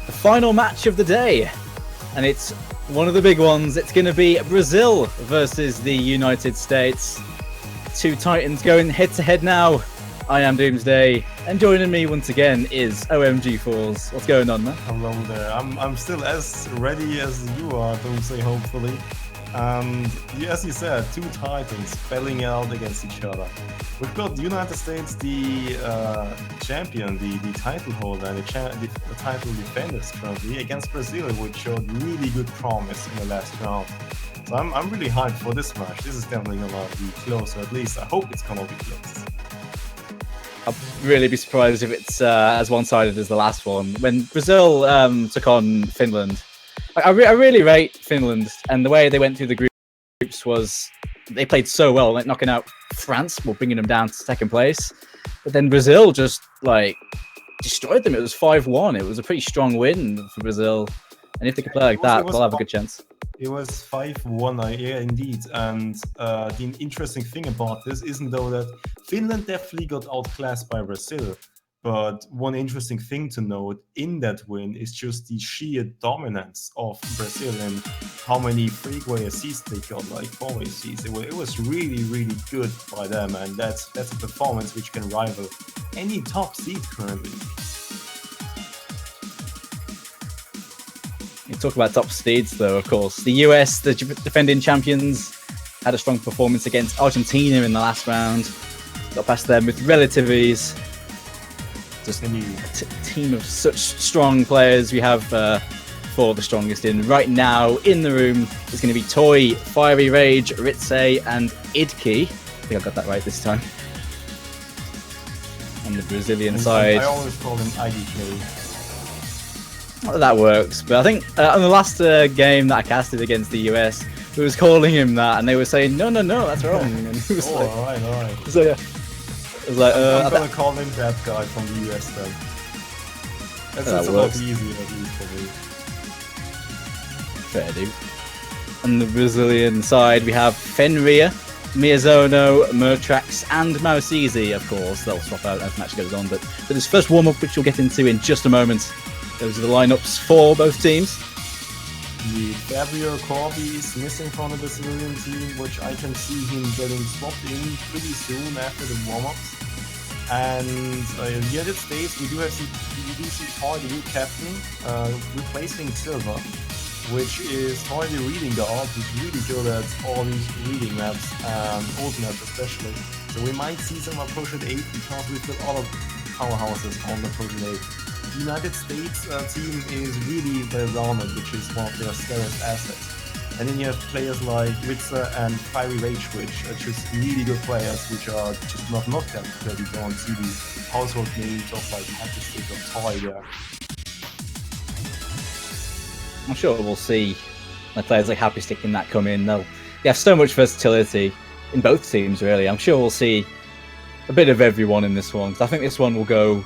the final match of the day, and it's one of the big ones. It's going to be Brazil versus the United States. Two Titans going head to head now. I am Doomsday, and joining me once again is OMG Falls. What's going on, man? Hello there. I'm still as ready as you are, Doomsday, hopefully. And as you said, two Titans spelling out against each other. We've got the United States, the champion, the title holder, and the title defenders currently against Brazil, which showed really good promise in the last round. So I'm really hyped for this match. This is definitely gonna be close, or at least I hope it's gonna be close. I'll really be surprised if it's as one-sided as the last one. When Brazil took on Finland, I really rate Finland, and the way they went through the groups was they played so well, like knocking out France while bringing them down to second place. But then Brazil just destroyed them. It was 5-1. It was a pretty strong win for Brazil, and if they can play like that, they'll have a good chance. It was 5-1, yeah, indeed. And the interesting thing about this isn't though that Finland definitely got outclassed by Brazil. But one interesting thing to note in that win is just the sheer dominance of Brazil and how many freeway assists they got, like 4-way assists. It was really, really good by them, and that's a performance which can rival any top seed currently. You talk about top seeds, though, of course. The US, the defending champions, had a strong performance against Argentina in the last round. Got past them with relative ease. Just a team of such strong players. We have four of the strongest in right now in the room. It's going to be Toy, Fiery Rage, Ritze, and Idki. I think I got that right this time. On the Brazilian side. I always call him IDK. That works, but I think on the last game that I casted against the US, we was calling him that, and they were saying, no, that's wrong. And he was all right. So yeah. It was like, I'm gonna call him that guy from the US then. That's a lot easier at least for me. Fair dude. On the Brazilian side, we have Fenrir, Miyazono, Murtrax, and Mausezi, of course. They'll swap out as the match goes on, but for this first warm-up, which we'll get into in just a moment, those are the lineups for both teams. The Fabio Corby is missing from the Brazilian team, which I can see him getting swapped in pretty soon after the warm-ups. And in the United States, we do see Toy, the new captain, replacing Silver, which is Toy, the reading guard, who's really good at all these reading maps, old maps especially. So we might see some approach at 8 because we've got all of powerhouses on the approach at 8. The United States team is really well-rounded, which is one of their scariest assets. And then you have players like Ritze and Fiery Rage, which are just really good players, which are just not knocked out because you don't see the household names of like Happy Stick or Toy there. I'm sure we'll see players like Happy Stick in that come in. They have so much versatility in both teams, really. I'm sure we'll see a bit of everyone in this one. I think this one will go,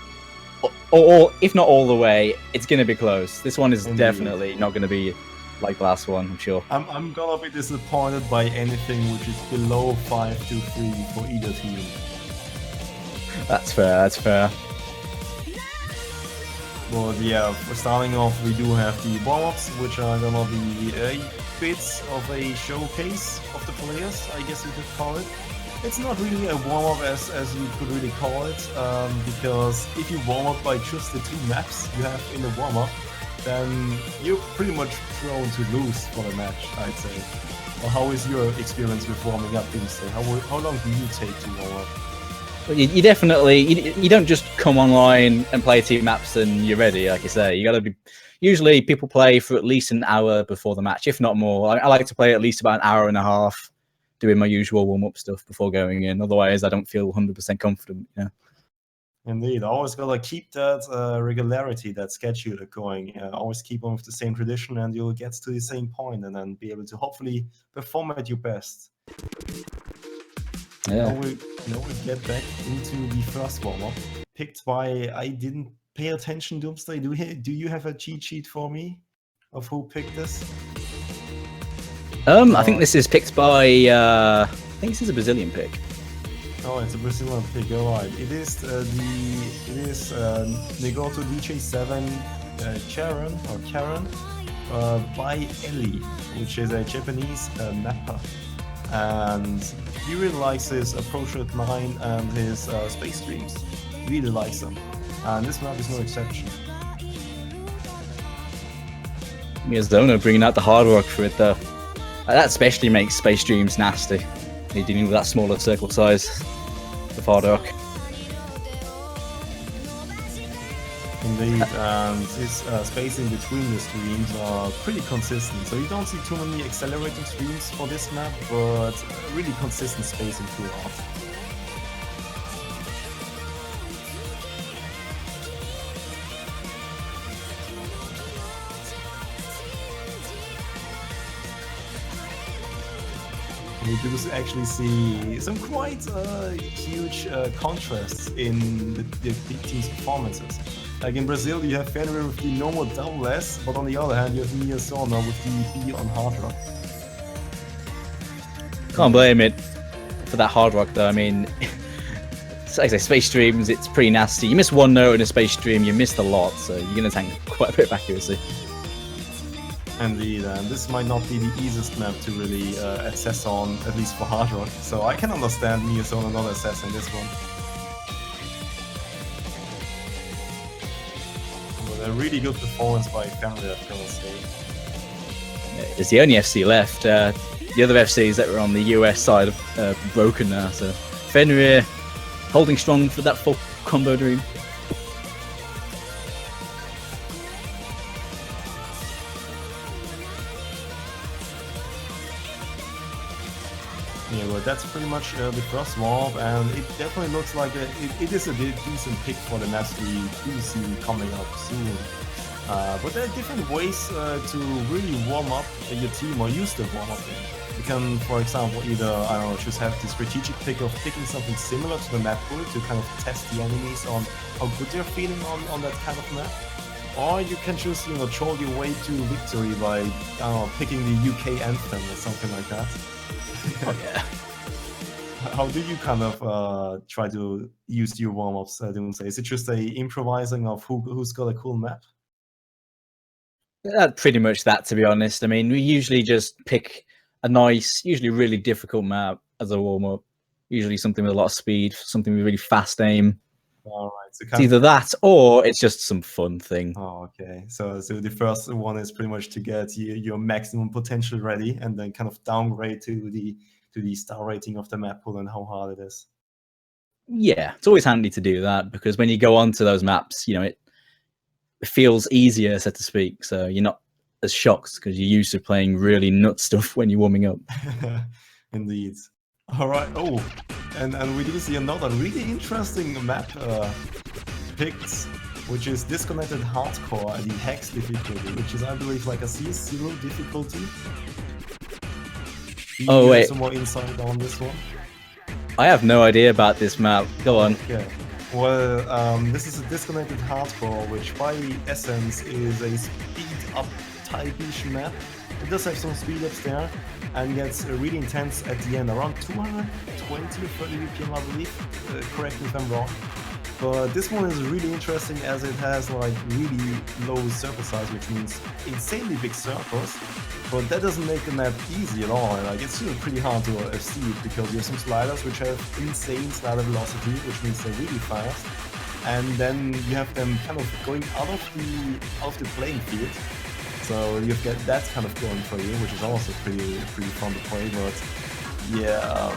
or if not all the way, it's going to be close. This one is definitely not going to be like the last one, I'm sure. I'm gonna be disappointed by anything which is below 5-3 for either team. That's fair. Well, yeah, for starting off, we do have the warm-ups, which are gonna be bits of a showcase of the players, I guess you could call it. It's not really a warm-up as you could really call it, because if you warm up by just the two maps you have in the warm-up, then you're pretty much prone to lose for the match, I'd say. Well, how is your experience with warming up, Doomsday? How long do you take to warm up? Well, you definitely, you don't just come online and play two maps and you're ready, like you say. You got to be. Usually people play for at least an hour before the match, if not more. I like to play at least about an hour and a half, doing my usual warm-up stuff before going in. Otherwise, I don't feel 100% confident, you know. Indeed, always gotta keep that regularity, that schedule going. Always keep on with the same tradition, and you'll get to the same point, and then be able to hopefully perform at your best. Yeah. Now we get back into the first warm-up, picked by. I didn't pay attention, Doomsday. Do you have a cheat sheet for me of who picked this? I think this is picked by. I think this is a Brazilian pick. Oh, it's a Brazilian pick. All right. It is Negoto DJ7 Karen by Ellie, which is a Japanese mapper. And he really likes his approach at 9 and his space streams. Really likes them. And this map is no exception. Miyazono bringing out the hard work for it though. That especially makes space streams nasty. You're dealing with that smaller circle size of hard work. Indeed, and his spacing between the streams are pretty consistent. So you don't see too many accelerating streams for this map, but really consistent spacing throughout. We do actually see some quite huge contrasts in the team's performances. Like in Brazil, you have Fenrir with the normal double S, but on the other hand, you have Miyazono with the B on hard rock. Can't blame it for that hard rock though. I mean, like I say, space streams, it's pretty nasty. You miss one note in a space stream, you missed a lot, so you're going to tank quite a bit of accuracy. Indeed, and this might not be the easiest map to really assess on, at least for hard rock. So I can understand Miyazono not assessing this one. But a really good performance by Fenrir, I will say. It's the only FC left. The other FCs that were on the US side are broken now, so Fenrir holding strong for that full combo dream. Yeah, well, that's pretty much the first warp, and it definitely looks like it is a decent pick for the maps we do see coming up soon. But there are different ways to really warm up your team or use the warm up game. You can, for example, either, I don't know, just have the strategic pick of picking something similar to the map pool to kind of test the enemies on how good they're feeling on that kind of map. Or you can just, you know, troll your way to victory by, I don't know, picking the UK anthem or something like that. Oh, yeah. How do you kind of try to use your warm-ups, Doomsday? Is it just a improvising of who's got a cool map? Pretty much that, to be honest. I mean, we usually just pick a nice, usually really difficult map as a warm-up. Usually something with a lot of speed, something with really fast aim. All right. So it's either that or it's just some fun thing. Oh, okay. So the first one is pretty much to get your maximum potential ready, and then kind of downgrade to the star rating of the map pool and how hard it is. Yeah, it's always handy to do that because when you go onto those maps, you know, it feels easier, so to speak. So you're not as shocked because you're used to playing really nut stuff when you're warming up. Indeed. All right. Oh, and we do see another really interesting map picked, which is Disconnected Hardcore, the Hex difficulty, which is, I believe, like a CS0 difficulty. Oh, wait. Some more insight on this one? I have no idea about this map. Go on. Okay. Well, this is a Disconnected Hardcore, which by essence is a speed-up type-ish map. It does have some speed-ups there, and gets really intense at the end, around 220 or 30 BPM, I believe. Correct me if I'm wrong. But this one is really interesting as it has like really low circle size, which means insanely big circles. But that doesn't make the map easy at all. Like, it's still pretty hard to FC it because you have some sliders which have insane slider velocity, which means they're really fast. And then you have them kind of going out of the playing field. So you get that kind of going for you, which is also pretty fun to play. But yeah,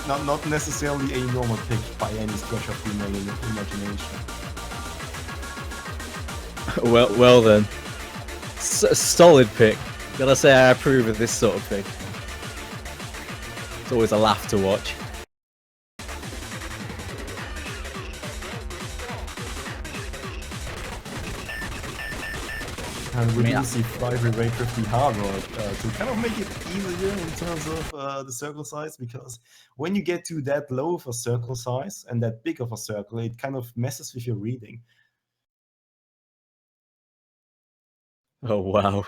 not necessarily a normal pick by any stretch of the imagination. Well then, solid pick. Gotta say I approve of this sort of pick. It's always a laugh to watch. And we do see Flyby rate with the hard rock to kind of make it easier in terms of the circle size, because when you get to that low of a circle size and that big of a circle, it kind of messes with your reading. Oh wow.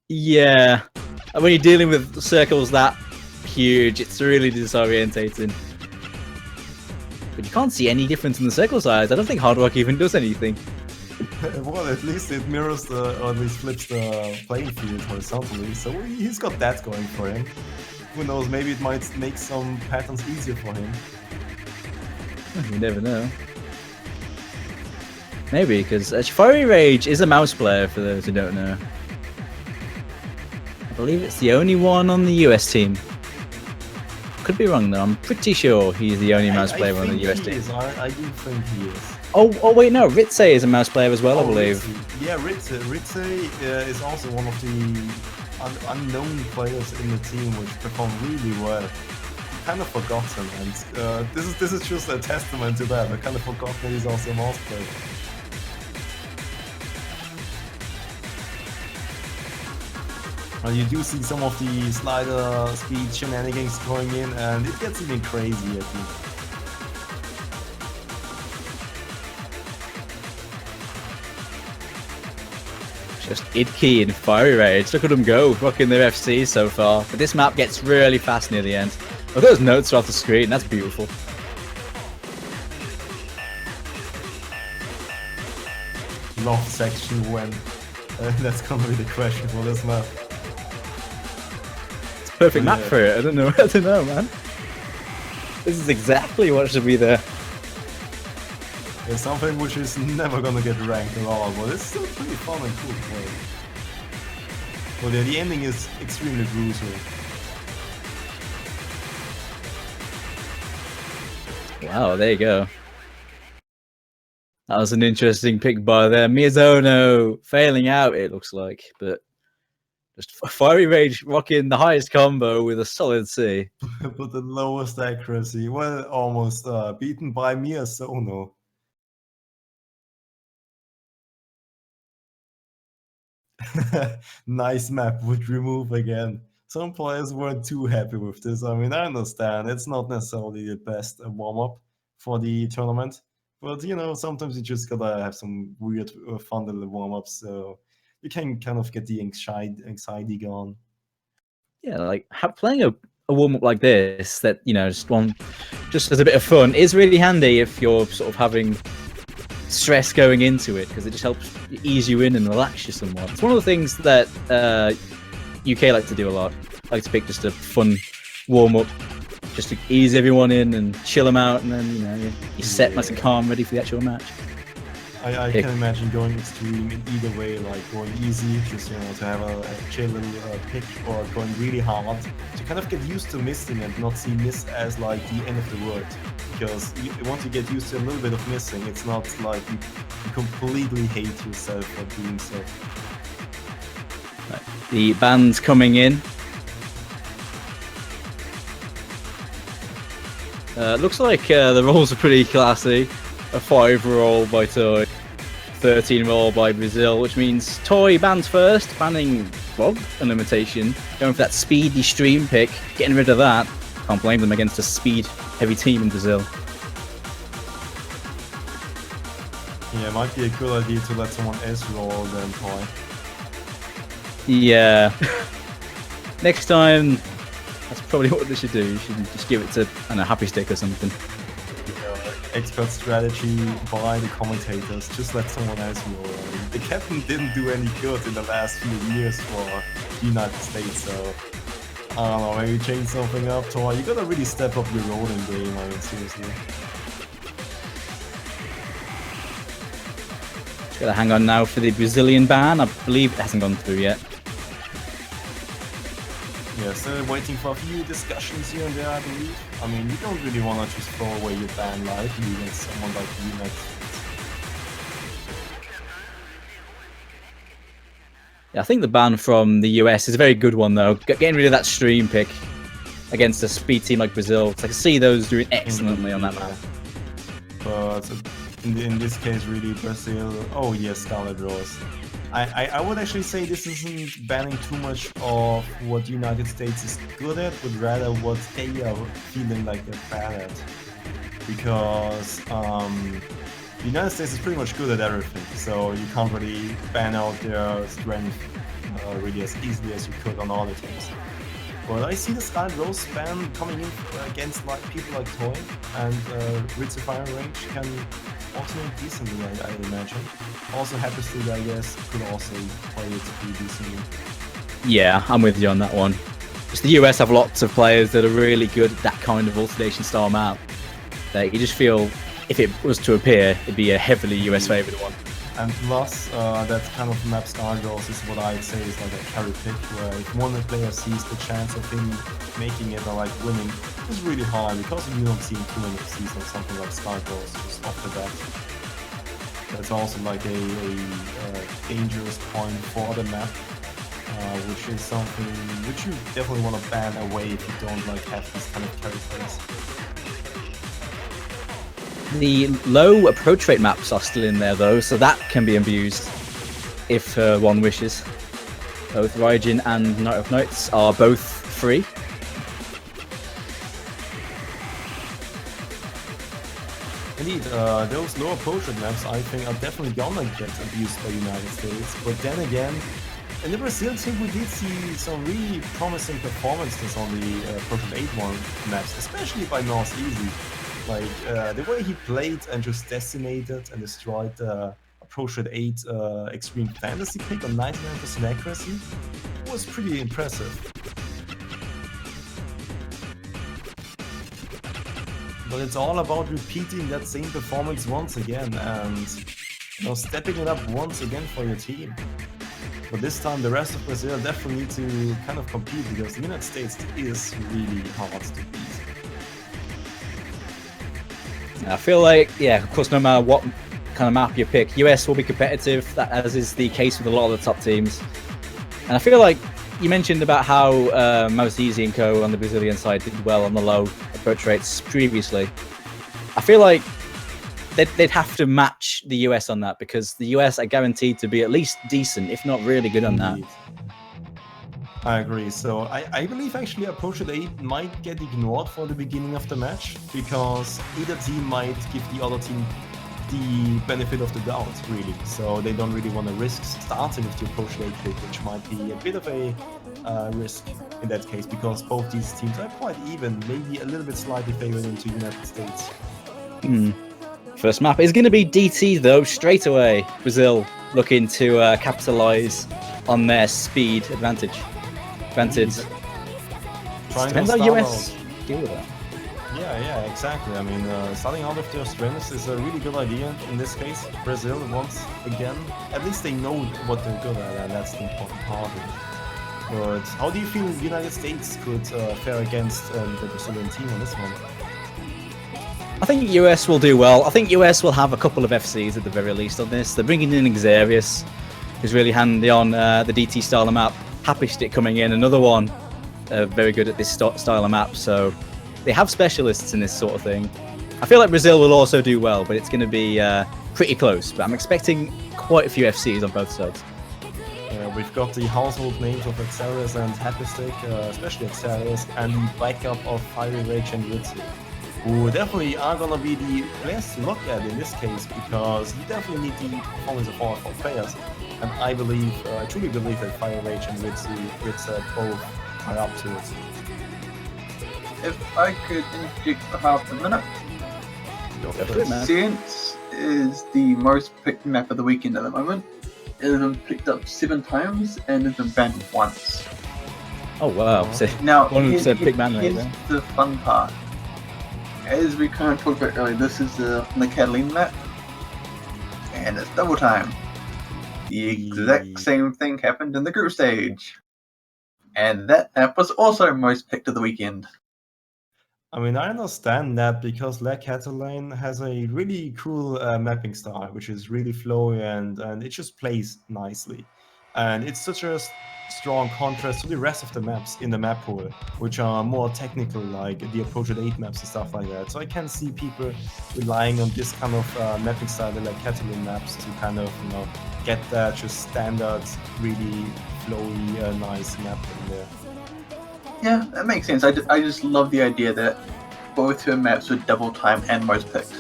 Yeah, when you're dealing with circles that huge, it's really disorientating. But you can't see any difference in the circle size. I don't think hard rock even does anything. Well, at least it mirrors or at least flips the playing field horizontally, so he's got that going for him. Who knows, maybe it might make some patterns easier for him. You never know. Maybe, because Fiery Rage is a mouse player, for those who don't know. I believe it's the only one on the US team. Could be wrong though, I'm pretty sure he's the only mouse player on the US team. I do think he is. Oh wait, no, Ritze is a mouse player as well, I believe. Ritze. Yeah, Ritze is also one of the unknown players in the team which perform really well. Kind of forgotten, and this is just a testament to that. I kind of forgot that he's also a mouse player. You do see some of the slider speed shenanigans going in, and it gets even crazy, I think. Just Idkey and Fiery Rage. Look at them go, rocking their FC so far. But this map gets really fast near the end. Look at those notes off the screen, that's beautiful. Love section when. That's gonna be the question for this map. Perfect map for it. I don't know, man. This is exactly what should be there. It's something which is never gonna get ranked at all, but it's still pretty fun and cool to play. But yeah, the ending is extremely brutal. Wow, there you go. That was an interesting pick by there. Miyazono failing out, it looks like, but just Fiery Rage rocking the highest combo with a solid C. But the lowest accuracy. Well, almost beaten by Miyazono. Nice map would remove again. Some players weren't too happy with this. I mean, I understand. It's not necessarily the best warm-up for the tournament. But, you know, sometimes you just gotta have some weird, fun little warm-ups. So you can kind of get the anxiety gone. Yeah, like playing a warm up like this, that just as a bit of fun, is really handy if you're sort of having stress going into it, because it just helps ease you in and relax you somewhat. It's one of the things that UK like to do a lot. Like to pick just a fun warm up, just to ease everyone in and chill them out, and then you're set nice and calm, ready for the actual match. I can imagine going extreme in either way, like going easy, just to have a chill little pick, or going really hard to kind of get used to missing and not see miss as like the end of the world. Because once you get used to a little bit of missing, it's not like you completely hate yourself for doing so. Right. The band's coming in. Looks like the rolls are pretty classy. A 5 roll by Toy, 13 roll by Brazil, which means Toy bans first, banning Bob, a limitation, going for that speedy stream pick, getting rid of that. Can't blame them against a speed-heavy team in Brazil. Yeah, it might be a good idea to let someone else roll than Toy. Yeah. Next time, that's probably what they should do. You should just give it to, I don't know, Happy Stick or something. Expert strategy by the commentators, just let someone else roll. The captain didn't do any good in the last few years for the United States, so I don't know, maybe change something up. Toy, you gotta really step up your rolling game, I mean, seriously. Just gotta hang on now for the Brazilian ban. I believe it hasn't gone through yet. Yeah, still waiting for a few discussions here and there, I believe. I mean, you don't really want to just throw away your ban lightly against someone like the United States. Yeah, I think the ban from the US is a very good one, though. Getting rid of that stream pick against a speed team like Brazil. I can see those doing excellently on that map. But in this case, really, Brazil... Oh, yes, Scarlet Rose. I would actually say this isn't banning too much of what the United States is good at, but rather what they are feeling like they're bad at. Because the United States is pretty much good at everything, so you can't really ban out their strength really as easily as you could on other teams. But I see the Scarlet Rose ban coming in against like people like Toy, and Ritze Fire Range can alternate decently, I imagine. Also, Happy I guess, could also play it pretty decently. Yeah, I'm with you on that one. Just the US have lots of players that are really good at that kind of alternation style map. That you just feel, if it was to appear, it'd be a heavily US favoured one. And plus, that kind of map star goals is what I'd say is like a carry pick, where if one player sees the chance of him making it or like winning, it's really hard because you don't see too many FCs or something like star goals just off the bat. That's also like a dangerous point for the map, which is something which you definitely want to ban away if you don't like have these kind of carry players. The low approach rate maps are still in there though, so that can be abused if one wishes. Both Raijin and Night of Nights are both free. Indeed, those low approach rate maps I think are definitely gonna get abused by the United States, but then again, in the Brazil team we did see some really promising performances on the approach rate 8-1 maps, especially by North Easy. Like, the way he played and just decimated and destroyed approach rate 8 Extreme Fantasy pick on 99% accuracy was pretty impressive. But it's all about repeating that same performance once again and stepping it up once again for your team. But this time the rest of Brazil definitely need to kind of compete because the United States is really hard to beat. I feel like, yeah, of course, no matter what kind of map you pick, US will be competitive, as is the case with a lot of the top teams. And I feel like you mentioned about how Most Easy and Co on the Brazilian side did well on the low approach rates previously. I feel like they'd have to match the US on that because the US are guaranteed to be at least decent, if not really good on that. I agree. So I believe actually approach rate 8 might get ignored for the beginning of the match because either team might give the other team the benefit of the doubt, really. So they don't really want to risk starting with the approach rate 8 pick, which might be a bit of a risk in that case because both these teams are quite even, maybe a little bit slightly favored into United States. First map is going to be DT though, straight away. Brazil looking to capitalize on their speed advantage. Depends how US deal with that. Yeah, exactly. I mean, starting out with their strengths is a really good idea in this case. Brazil, once again, at least they know what they're good at, and that's the important part of it. But how do you feel the United States could fare against the Brazilian team on this one? I think US will do well. I think US will have a couple of FCs at the very least on this. They're bringing in Xarius, who's really handy on the DT style of map. Happy Stick coming in, another one very good at this style of map. So they have specialists in this sort of thing. I feel like Brazil will also do well, but it's going to be pretty close. But I'm expecting quite a few FCs on both sides. We've got the household names of Xarius and Happy Stick, especially Xarius, and the backup of Fiery Rage and Ritsu, who definitely are going to be the players to look at in this case because you definitely need the performance of all 4 players. And I truly believe that Fire Rage and Ritsu both are up to it. If I could interject for half a minute. Science is the most picked map of the weekend at the moment. It has been picked up 7 times and has been banned once. Oh wow! So now, 100% pick ban rate. Here's the fun part. As we kind of talked about earlier, this is the Catalina map, and it's double time. The exact same thing happened in the group stage. And that map was also most picked of the weekend. I mean, I understand that because La Catalina has a really cool mapping style, which is really flowy and it just plays nicely. And it's such a strong contrast to the rest of the maps in the map pool, which are more technical, like the approach rate 8 maps and stuff like that. So I can see people relying on this kind of mapping style, like Catalina maps, to kind of, get that just standard, really flowy, nice map in there. Yeah, that makes sense. I just love the idea that both her maps were double time and most picked.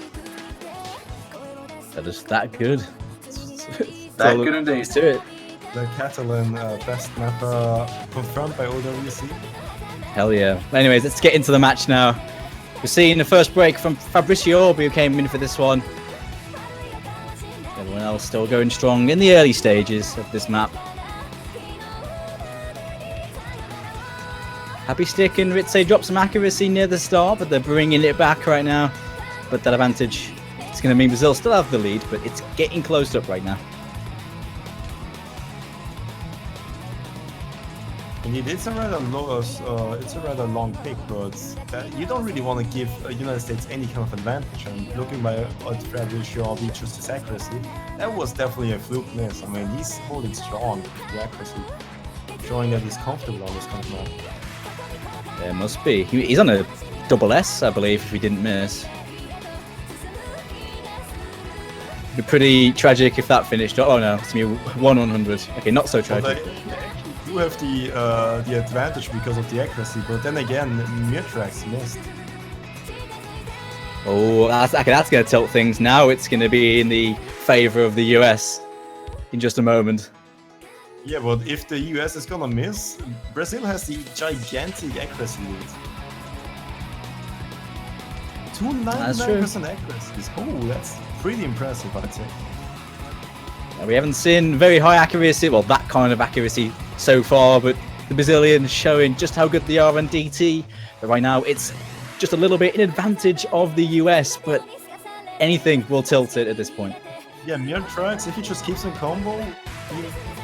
That is that good. That good indeed. To it. The Catalina best mapper confirmed by OWC. Hell yeah. Anyways, let's get into the match now. We're seeing the first break from Fabricio, who came in for this one. Quarterfinals still going strong in the early stages of this map. Happy Stick and Ritze drop some accuracy near the start, but they're bringing it back right now. But that advantage is going to mean Brazil still have the lead, but it's getting closed up right now. Indeed, it's a rather long pick, but you don't really want to give United States any kind of advantage. And looking by at Frederick Schiavi, just his accuracy, that was definitely a fluke miss. I mean, he's holding strong with the accuracy, showing that he's comfortable on this kind of map. There must be. He's on a double S, I believe, if he didn't miss. It'd be pretty tragic if that finished. Oh no, it's me 1/100. Okay, not so tragic. You have the advantage because of the accuracy, but then again, Mirtrax missed. Oh, that's going to tilt things. Now it's going to be in the favor of the US in just a moment. Yeah, but if the US is gonna miss, Brazil has the gigantic accuracy lead. 299% accuracy. Oh, that's pretty impressive, I'd say. We haven't seen very high accuracy, well, that kind of accuracy so far, but the Brazilians showing just how good they are on DT. But right now, it's just a little bit in advantage of the US, but anything will tilt it at this point. Yeah, Mirtrax, if he just keeps on combo,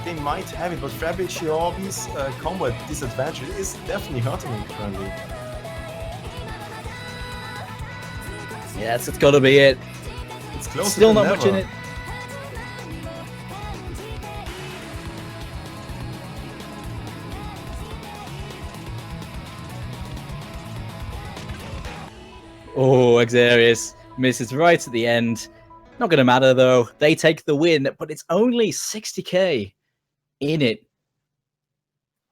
they might have it, but Fabric Shiobi's combo disadvantage is definitely hurting him currently. Yeah, it's got to be it. It's closer Still than not much in ever. it. Oh, Xarius misses right at the end. Not going to matter though. They take the win, but it's only 60k in it.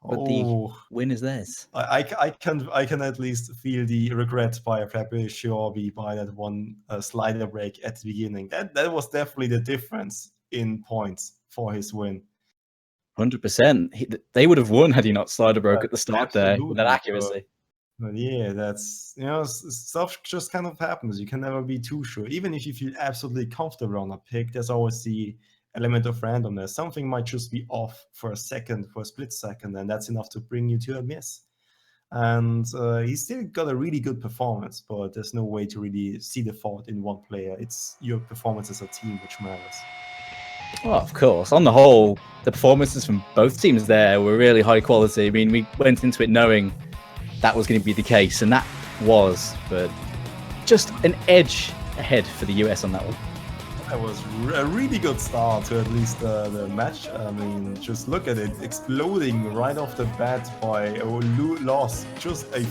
But the win is theirs. I can at least feel the regret by Fabric Shiobi by that one slider break at the beginning. That was definitely the difference in points for his win. 100%. They would have won had he not slider broke at the start there with that accuracy. But yeah, that's, stuff just kind of happens. You can never be too sure. Even if you feel absolutely comfortable on a pick, there's always the element of randomness. Something might just be off for a split second, and that's enough to bring you to a miss. And he's still got a really good performance, but there's no way to really see the fault in one player. It's your performance as a team which matters. Well, of course. On the whole, the performances from both teams there were really high quality. I mean, we went into it knowing that was going to be the case, and that was, but just an edge ahead for the US on that one. That was a really good start to at least the match. I mean, just look at it, exploding right off the bat by a loss. Just a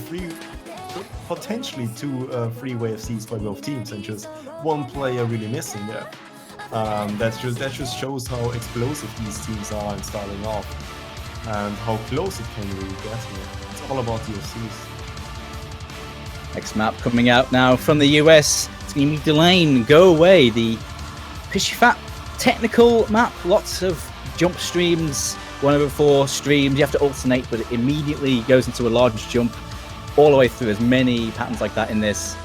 potentially two free wave Cs by both teams, and just one player really missing there. That just shows how explosive these teams are in starting off, and how close it can really get here. It's all about the FCs. Next map coming out now from the US. It's going to be Delane, Go Away, the Pishy Fat technical map. Lots of jump streams, 1/4 streams. You have to alternate, but it immediately goes into a large jump all the way through. There's many patterns like that in this.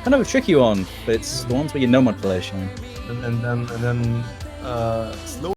Kind of a tricky one, but it's the ones where you know manipulation. And then slow.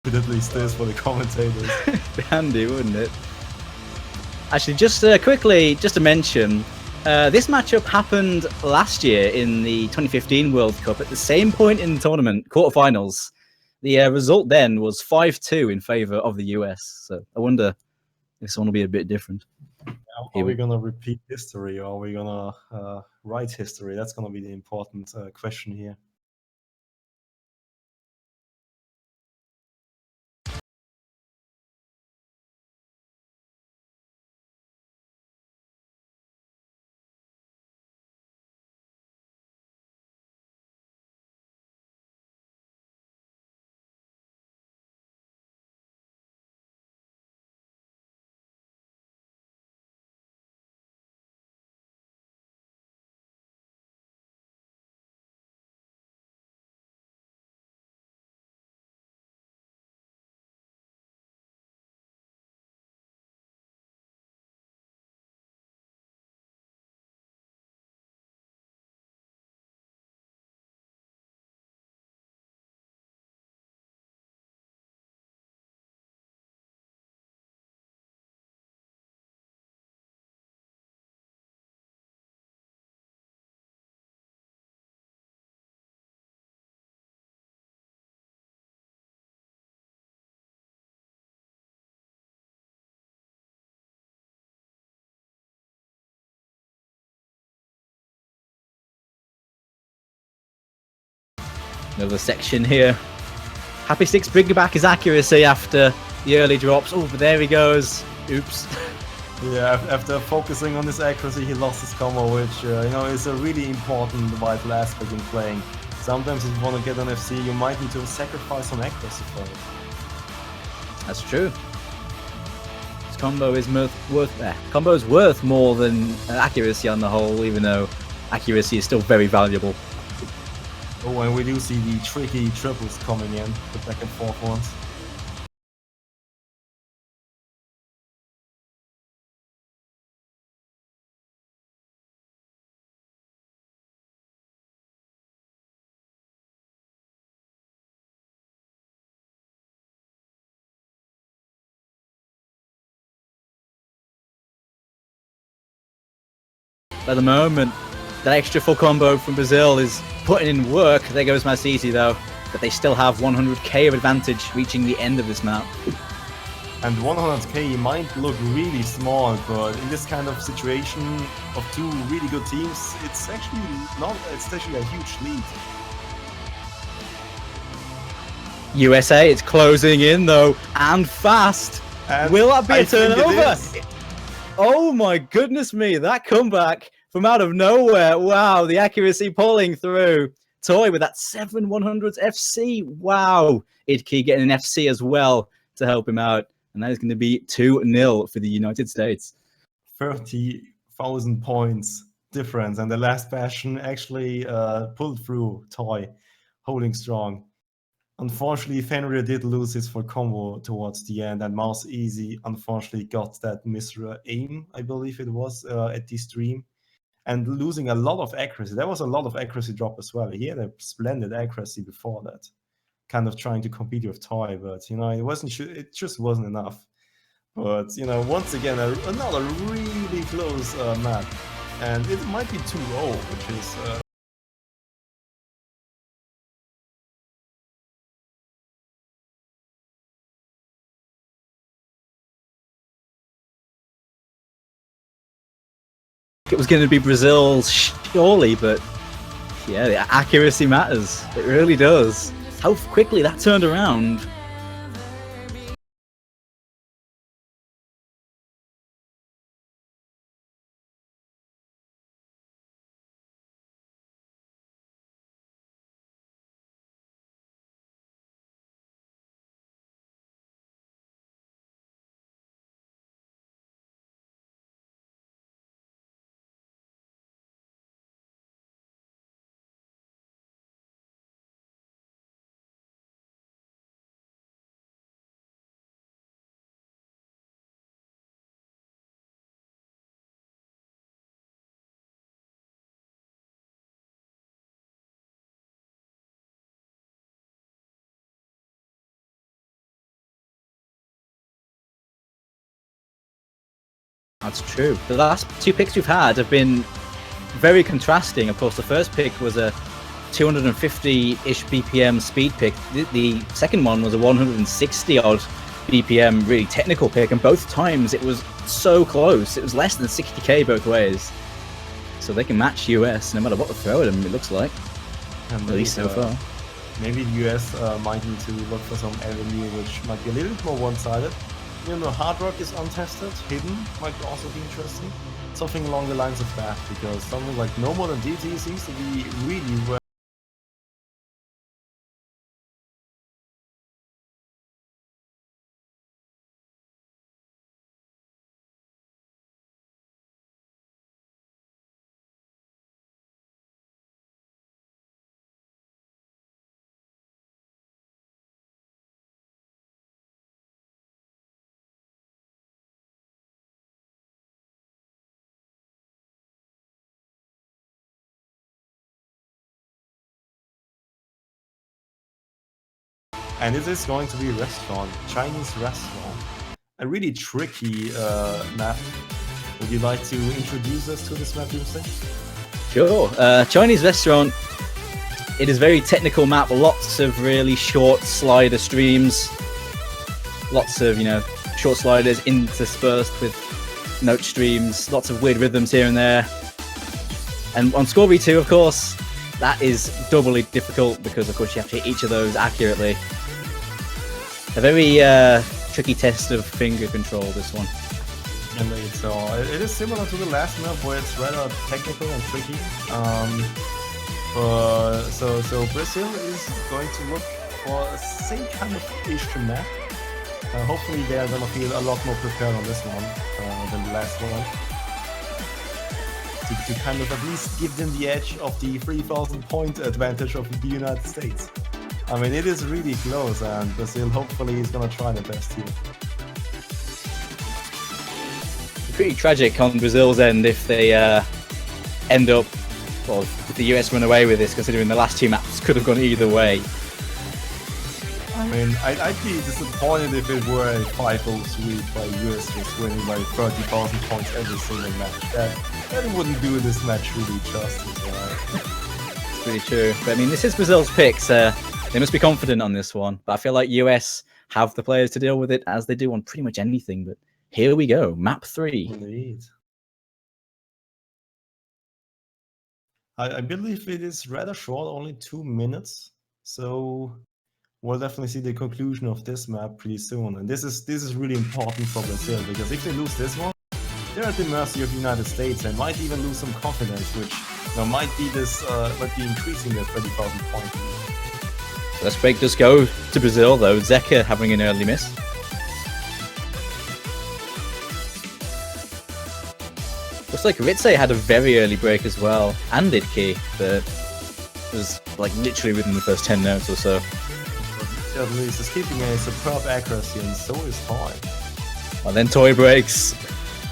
At least this for the commentators. Handy, wouldn't it? Actually, just quickly, just to mention, This matchup happened last year in the 2015 World Cup at the same point in the tournament, quarterfinals. The result then was 5-2 in favor of the US. So I wonder if this one will be a bit different. Are we going to repeat history, or are we going to write history? That's going to be the important question here. Another section here. Happy Six bringing back his accuracy after the early drops. Oh, but there he goes. Oops. Yeah, after focusing on his accuracy, he lost his combo, which is a really important vital aspect in playing. Sometimes if you want to get an FC, you might need to sacrifice some accuracy for it. That's true. His combo is worth more than accuracy on the whole, even though accuracy is still very valuable. Oh, and we do see the tricky triples coming in, the back and forth ones. At the moment, that extra full combo from Brazil is putting in work. There goes Masisi though, but they still have 100k of advantage reaching the end of this map. And 100k might look really small, but in this kind of situation of two really good teams, it's actually a huge lead. USA, it's closing in though, and fast. And will that be a turnover? Oh my goodness me, that comeback from out of nowhere. Wow, the accuracy pulling through. Toy with that 7-100s FC. Wow. Idkey getting an FC as well to help him out. And that is going to be 2-0 for the United States. 30,000 points difference. And the last bastion actually pulled through Toy, holding strong. Unfortunately, Fenrir did lose his full combo towards the end, and Mouse Easy unfortunately got that aim, I believe it was, at the stream, and losing a lot of accuracy. There was a lot of accuracy drop as well. He had a splendid accuracy before that, kind of trying to compete with Toy, but it just wasn't enough. But once again, another really close map, and it might be 2-0, which is. It was going to be Brazil's surely, but yeah, the accuracy matters. It really does. How quickly that turned around. That's true. The last two picks we've had have been very contrasting. Of course, the first pick was a 250-ish BPM speed pick. The second one was a 160-odd BPM really technical pick, and both times it was so close. It was less than 60k both ways. So they can match US no matter what they throw at them, it looks like. And at least so far. Maybe the US might need to look for some avenue which might be a little bit more one-sided. You know, Hard Rock is untested, hidden might also be interesting. Something along the lines of that, because something like No More Than DT seems to be really well. And this is going to be a restaurant, Chinese restaurant. A really tricky map. Would you like to introduce us to this map, Doomsday? Sure. Chinese restaurant. It is a very technical map. Lots of really short slider streams. Lots of, short sliders interspersed with note streams. Lots of weird rhythms here and there. And on Score V2, of course, that is doubly difficult because, of course, you have to hit each of those accurately. A very tricky test of finger control, this one. Indeed, so it is similar to the last map where it's rather technical and tricky. So Brazil is going to look for the same kind of ish map. Hopefully they are going to feel a lot more prepared on this one than the last one. To kind of at least give them the edge of the 3,000 point advantage of the United States. I mean, it is really close, and Brazil hopefully is going to try their best here. Pretty tragic on Brazil's end if they end up, well, if the US run away with this, considering the last two maps could have gone either way. I mean, I'd be disappointed if it were a 5-0 sweep by US just winning by 30,000 points every single match. That wouldn't do this match really justice, right? It's pretty true. But I mean, this is Brazil's picks. They must be confident on this one. But I feel like US have the players to deal with it, as they do on pretty much anything. But here we go, map 3. Indeed. I believe it is rather short, only 2 minutes. So we'll definitely see the conclusion of this map pretty soon. And this is really important for Brazil, because if they lose this one, they're at the mercy of the United States and might even lose some confidence, which might be increasing their 30,000 point lead. Let's break does go to Brazil though. Zeka having an early miss. Looks like Ritze had a very early break as well, and Idki, that was like literally within the first 10 notes or so. Certainly is keeping a superb accuracy, and so is Toy. And then Toy breaks,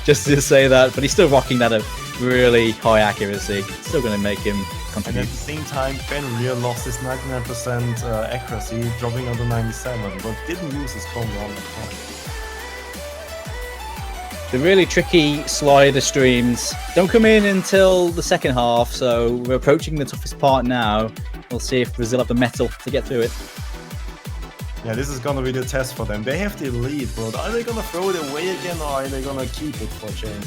just to say that, but he's still rocking that at really high accuracy. It's still going to make him contribute. And at the same time, Ben Real lost his 99% accuracy, dropping under 97, but didn't use his combo on the point. The really tricky slider streams don't come in until the second half, so we're approaching the toughest part now. We'll see if Brazil have the metal to get through it. Yeah, this is gonna be the test for them. They have the lead, but are they gonna throw it away again, or are they gonna keep it for a change?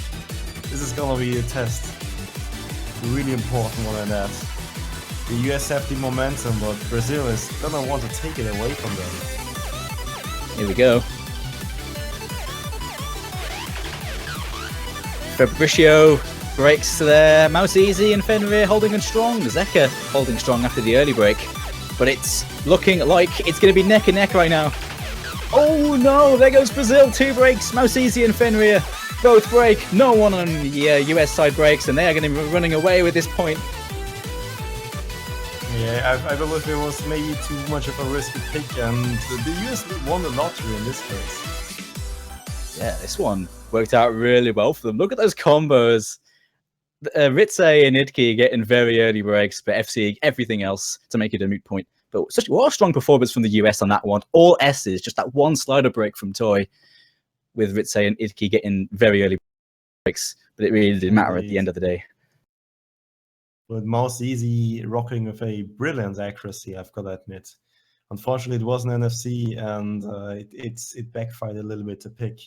This is gonna be a test. A really important one at that. The US have the momentum, but Brazil is gonna want to take it away from them. Here we go. Fabricio breaks there. Mouse Easy and Fenrir holding on strong. Zeka holding strong after the early break. But it's looking like it's going to be neck and neck right now. Oh no, there goes Brazil. 2 breaks. Mouse Easy and Fenrir both break. No one on the US side breaks, and they are going to be running away with this point. Yeah, I believe it was maybe too much of a risky pick, and the US won the lottery in this case. Yeah, this one worked out really well for them. Look at those combos. Ritze and Idki getting very early breaks, but FC everything else to make it a moot point. But what a strong performance from the US on that one. All S's, just that one slider break from Toy, with Ritze and Idki getting very early breaks, but it really didn't matter at Indeed. the end of the day. But Mouse Easy rocking with a brilliant accuracy, I've got to admit. Unfortunately, it was an NFC, and it backfired a little bit to pick.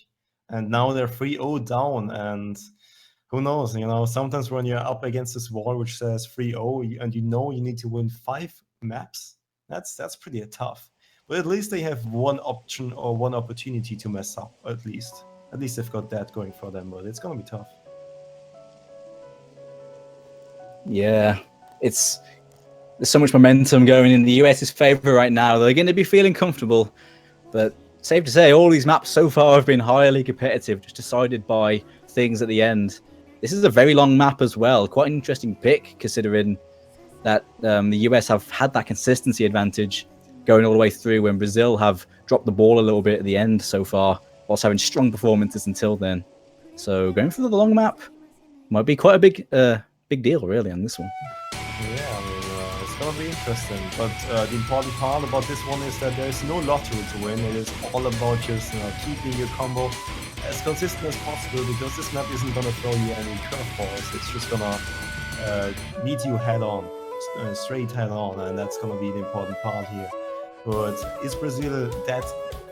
And now they're 3-0 down, and who knows? You know, sometimes when you're up against this wall which says 3-0, and you know you need to win 5 maps, that's pretty tough. But at least they have one option or one opportunity to mess up. At least they've got that going for them. But it's gonna be tough. Yeah, there's so much momentum going in the US's favor right now. They're going to be feeling comfortable, but safe to say, all these maps so far have been highly competitive, just decided by things at the end. This is a very long map as well. Quite an interesting pick, considering that the US have had that consistency advantage going all the way through, when Brazil have dropped the ball a little bit at the end so far, whilst having strong performances until then. So going for the long map might be quite a big deal, really, on this one. Yeah, I mean, it's gonna be interesting. But the important part about this one is that there's no lottery to win. It is all about just keeping your combo as consistent as possible, because this map isn't gonna throw you any curveballs. It's just gonna meet you head on, straight head on, and that's gonna be the important part here. But is Brazil that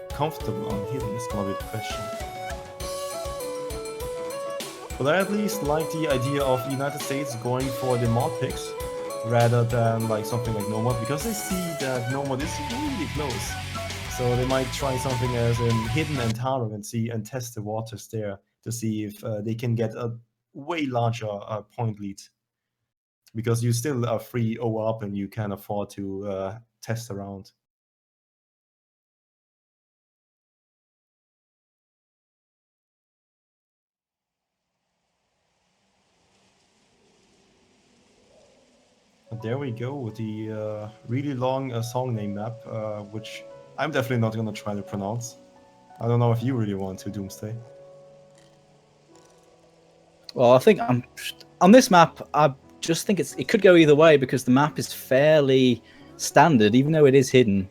comfortable on hitting? Is gonna be the question. But I at least like the idea of the United States going for the mod picks rather than like something like Nomad, because they see that Nomad is really close. So they might try something as in Hidden and Taro and test the waters there to see if they can get a way larger point lead. Because you still are 3-0 up and you can afford to test around. But there we go with the really long song name map, which I'm definitely not going to try to pronounce. I don't know if you really want to, Doomsday. Well, I think on this map, I just think it could go either way, because the map is fairly standard, even though it is hidden.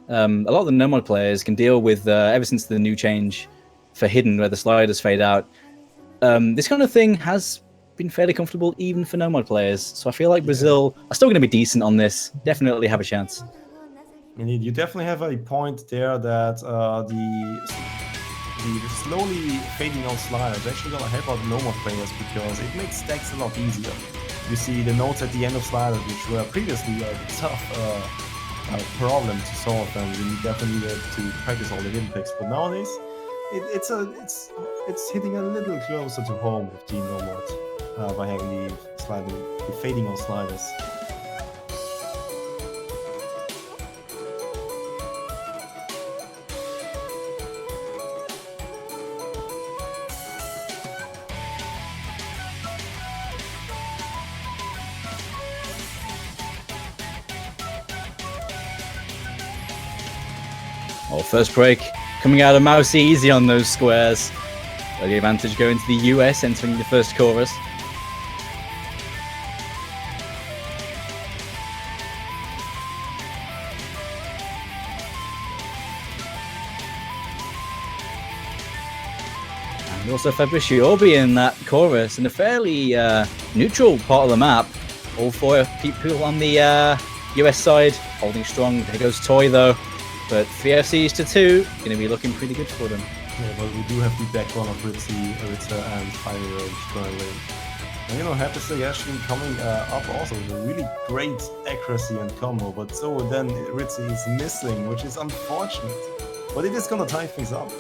A lot of the Nomad players can deal with, ever since the new change for hidden, where the sliders fade out, this kind of thing has been fairly comfortable even for Nomad players. So I feel like Brazil are still going to be decent on this. Definitely have a chance. Indeed, you definitely have a point there that the slowly fading out slider is actually going to help out Nomad players, because it makes stacks a lot easier. You see the nodes at the end of sliders, which were previously a tough problem to solve, and you definitely needed to practice all the hidden picks. But nowadays, it's hitting a little closer to home with the Nomad by having the fading out sliders. Well, first break coming out of Mouse Easy on those squares. So the advantage going to the US entering the first chorus. And also Fabriciobi in that chorus, in a fairly neutral part of the map. All 4 people on the US side holding strong. There goes Toy though. But 3 FCs to 2, going to be looking pretty good for them. Yeah, but we do have the backbone of Ritzy and Fire Rage currently. And I have to say, Ashley coming up also with a really great accuracy and combo, but so then Ritzy is missing, which is unfortunate. But it is going to tie things up.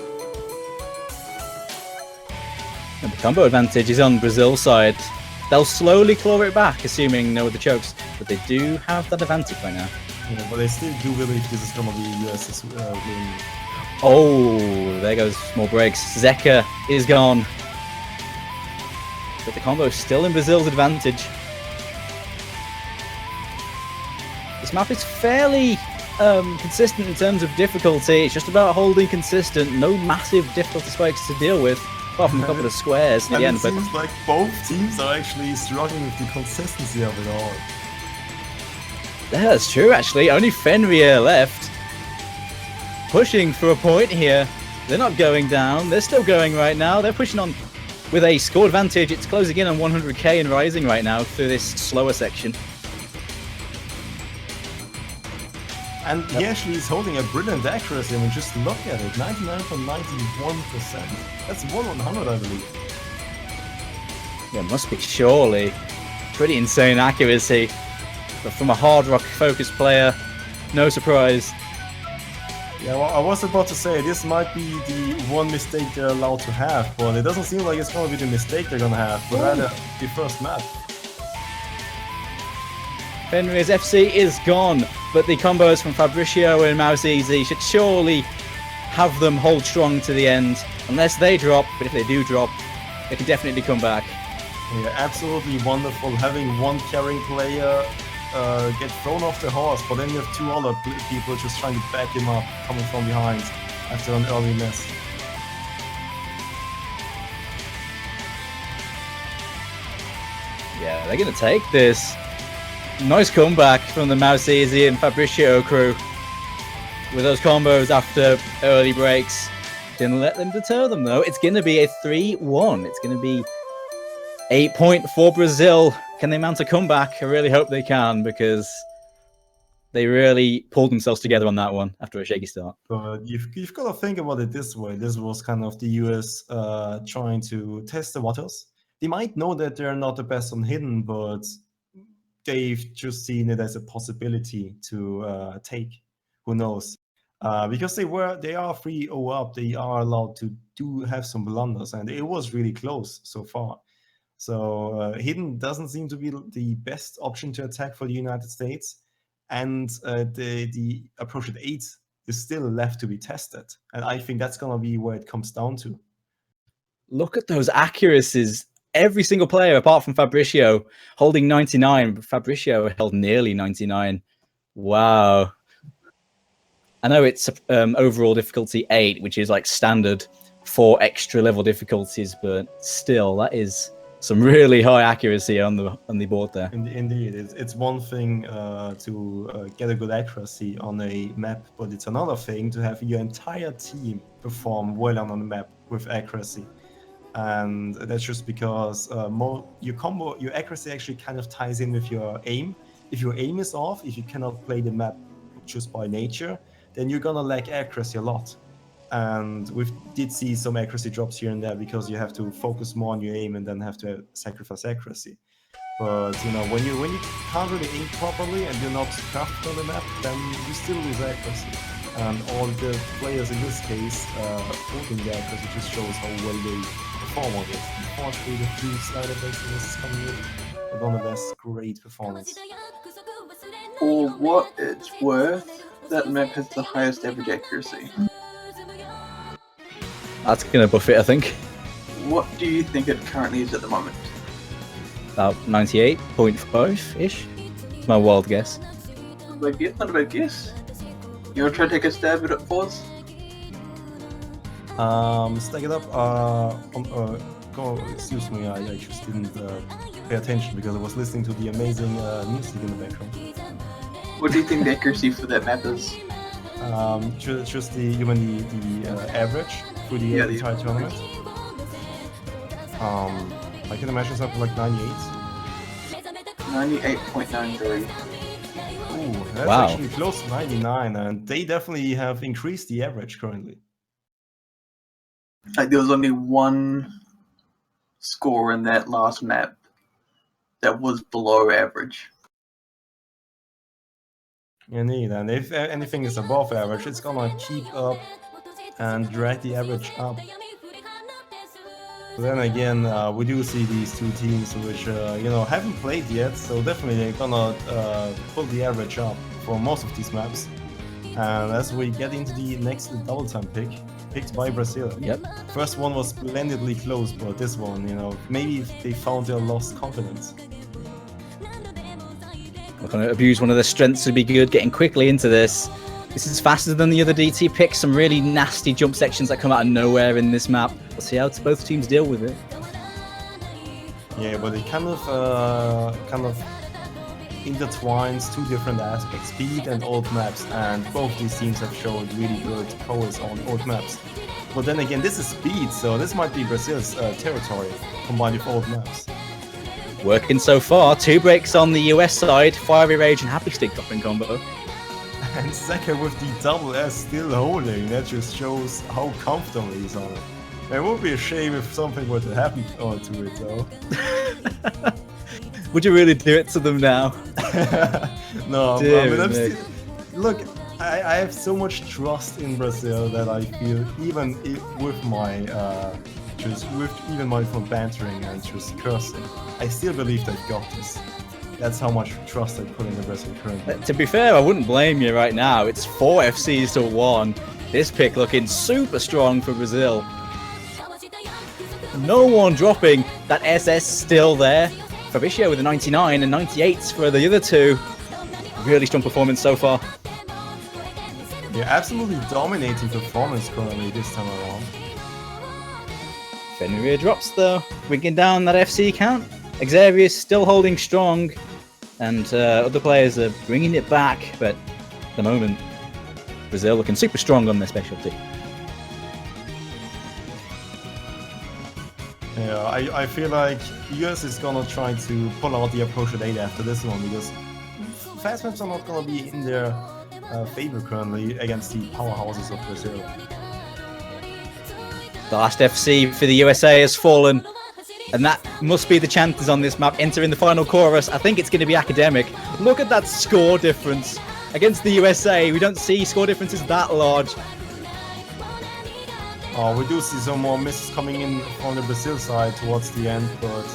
And the combo advantage is on Brazil's side. They'll slowly claw it back, assuming no other chokes, but they do have that advantage right now. Yeah, but I still do believe this is going to be US's win. Oh, there goes more breaks. Zeka is gone. But the combo is still in Brazil's advantage. This map is fairly consistent in terms of difficulty. It's just about holding consistent. No massive difficulty spikes to deal with, apart from a couple of squares at the end. It seems like both teams are actually struggling with the consistency of it all. Yeah, that's true, actually. Only Fenrir left. Pushing for a point here. They're not going down. They're still going right now. They're pushing on with a score advantage. It's closing in on 100k and rising right now through this slower section. And he actually is holding a brilliant accuracy. I mean, just look at it, 99.91%. That's 1/100, I believe. Yeah, must be surely pretty insane accuracy, but from a hard rock focused player, no surprise. Yeah, well, I was about to say this might be the one mistake they're allowed to have, but it doesn't seem like it's going to be the mistake they're going to have, but rather the first map. Fenrir's FC is gone, but the combos from Fabricio and Mouse Easy should surely have them hold strong to the end, unless they drop. But if they do drop, they can definitely come back. Yeah, absolutely wonderful having one carrying player get thrown off the horse, but then you have two other people just trying to back him up, coming from behind after an early miss. Yeah, they're going to take this. Nice comeback from the Mouse Easy and Fabricio crew with those combos after early breaks. Didn't let them deter them though. It's going to be a 3-1. It's going to be 8 point for Brazil. Can they mount a comeback? I really hope they can, because they really pulled themselves together on that one after a shaky start. But you've got to think about it this way. This was kind of the US trying to test the waters. They might know that they're not the best on hidden, but they've just seen it as a possibility to take. Who knows? Because they are 3-0 up. They are allowed to have some blunders, and it was really close so far. So hidden doesn't seem to be the best option to attack for the United States, and the approach at 8 is still left to be tested. And I think that's gonna be where it comes down to. Look at those accuracies. Every single player, apart from Fabricio, holding 99. Fabricio held nearly 99. Wow. I know it's overall difficulty 8, which is like standard for extra level difficulties, but still, that is some really high accuracy on the board there. Indeed, it's one thing to get a good accuracy on a map, but it's another thing to have your entire team perform well on the map with accuracy. And that's just because your accuracy actually kind of ties in with your aim. If your aim is off, if you cannot play the map just by nature, then you're gonna lack accuracy a lot. And we did see some accuracy drops here and there because you have to focus more on your aim and then have to sacrifice accuracy. But you know, when you can't really aim properly and you're not crafted on the map, then you still lose accuracy. And all the players in this case holding the accuracy just shows how well they perform on it. Unfortunately, the 3 slider basing is coming in, but nonetheless, great performance. For what it's worth, that map has the highest average accuracy. That's going to buff it, I think. What do you think it currently is at the moment? About 98.5-ish. It's my wild guess. Not a bad guess. You want to try to take a stab at it for us? Stack it up. Excuse me, I just didn't pay attention because I was listening to the amazing music in the background. What do you think the accuracy for that map is? Just the average for the entire tournament. I can imagine something like 98. 98.93. Ooh, that's actually close to 99, and they definitely have increased the average currently. Like, there was only one score in that last map that was below average. Indeed, and if anything is above average, it's gonna keep up and drag the average up. But then again, we do see these two teams which haven't played yet, so definitely they're gonna pull the average up for most of these maps. And as we get into the next double time picked by Brazil. Yep. First one was splendidly close, but this one, maybe they found their lost confidence. We're going to abuse one of their strengths to be good, getting quickly into this. This is faster than the other DT picks. Some really nasty jump sections that come out of nowhere in this map. We'll see how both teams deal with it. Yeah, but it kind of intertwines two different aspects, speed and old maps, and both these teams have shown really good prowess on old maps. But then again, this is speed, so this might be Brazil's territory combined with old maps. Working so far. 2 breaks on the US side. Fiery Rage and Happy Stick dropping combo. And Zeka with the double S still holding. That just shows how comfortable he's on it. It would be a shame if something were to happen to it, though. Would you really do it to them now? No, Dear I mean, me. look, I have so much trust in Brazil that I feel even with my even my bantering and just cursing, I still believe they've got this. That's how much trust I put in the Brazil currently. To be fair, I wouldn't blame you right now. It's 4 FCs to 1. This pick looking super strong for Brazil. No one dropping. That SS still there. Fabricio with a 99 and 98s for the other two. Really strong performance so far. Yeah, absolutely dominating performance currently this time around. Fenrir drops though, bringing down that FC count. Xavier's still holding strong, and other players are bringing it back, but at the moment, Brazil looking super strong on their specialty. Yeah, I feel like US is gonna try to pull out the approach at 8 after this one, because fast maps are not gonna be in their favor currently against the powerhouses of Brazil. The last FC for the USA has fallen, and that must be the chances on this map entering the final chorus. I think it's going to be Academic. Look at that score difference. Against the USA, we don't see score differences that large. Oh, we do see some more misses coming in on the Brazil side towards the end, but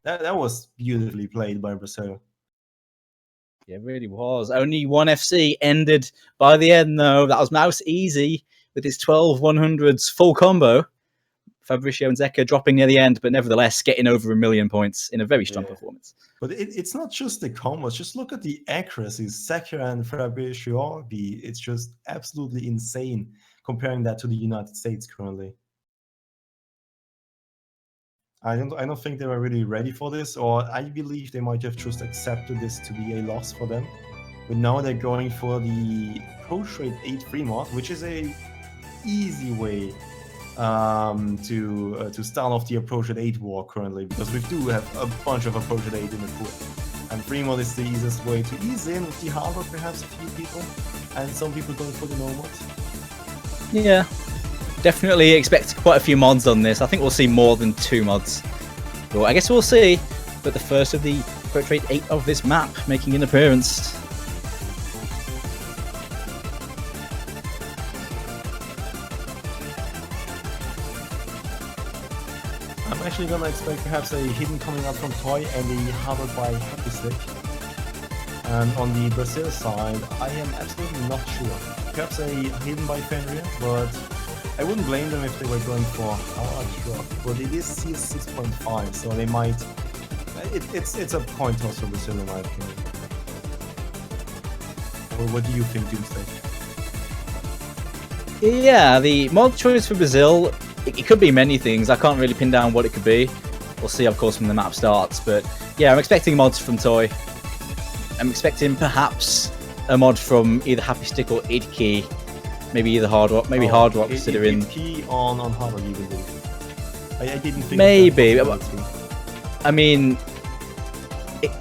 that was beautifully played by Brazil. Yeah, it really was. Only 1 FC ended by the end, though. That was Mouse Easy with his 12 100s full combo. Fabricio and Zeka dropping near the end, but nevertheless getting over 1 million points in a very strong performance. But it's not just the combos. Just look at the accuracies. Zeka and Fabricio, it's just absolutely insane comparing that to the United States currently. I don't think they were really ready for this, or I believe they might have just accepted this to be a loss for them. But now they're going for the Approach Rate 8 free mod, which is a easy way to start off the Approach at 8 war currently, because we do have a bunch of Approach at 8 in the pool. And free mod is the easiest way to ease in with the hardware, perhaps a few people, and some people going for the no mods. Yeah, definitely expect quite a few mods on this. I think we'll see more than 2 mods. Well, I guess we'll see. But the first of the Approach Rate 8 of this map making an appearance. I'm actually gonna expect perhaps a hidden coming up from Toy and a hardware by Happy Stick. And on the Brazil side, I am absolutely not sure. Perhaps a hidden by Fenrir, but I wouldn't blame them if they were going for hard drop. But it is CS 6.5, so they might. It's a coin toss for Brazil in my opinion. Or what do you think, Doomsday? Yeah, the mod choice for Brazil, it could be many things. I can't really pin down what it could be. We'll see, of course, when the map starts. But yeah, I'm expecting mods from Toy. I'm expecting perhaps a mod from either Happy Stick or Idkey. Maybe either Hard Rock, Hard Rock considering. Idkey on Hard Rock, you believe? I didn't think. Maybe. I mean,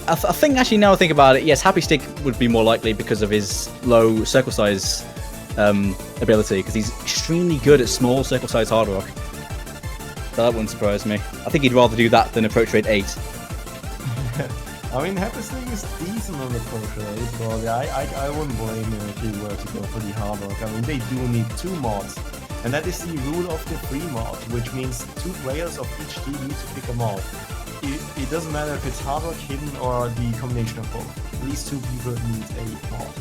I think actually now I think about it, yes, Happy Stick would be more likely because of his low circle size ability, because he's extremely good at small circle size Hard Rock. So that wouldn't surprise me. I think he'd rather do that than Approach Rate 8. I mean, Happy Stick is decent on the Approach Rate, but I wouldn't blame him if he were to go for the Hard Rock. I mean, they do need 2 mods, and that is the rule of the free mod, which means 2 players of each team need to pick a mod. It doesn't matter if it's Hard Rock, Hidden, or the combination of both. These 2 people need a mod.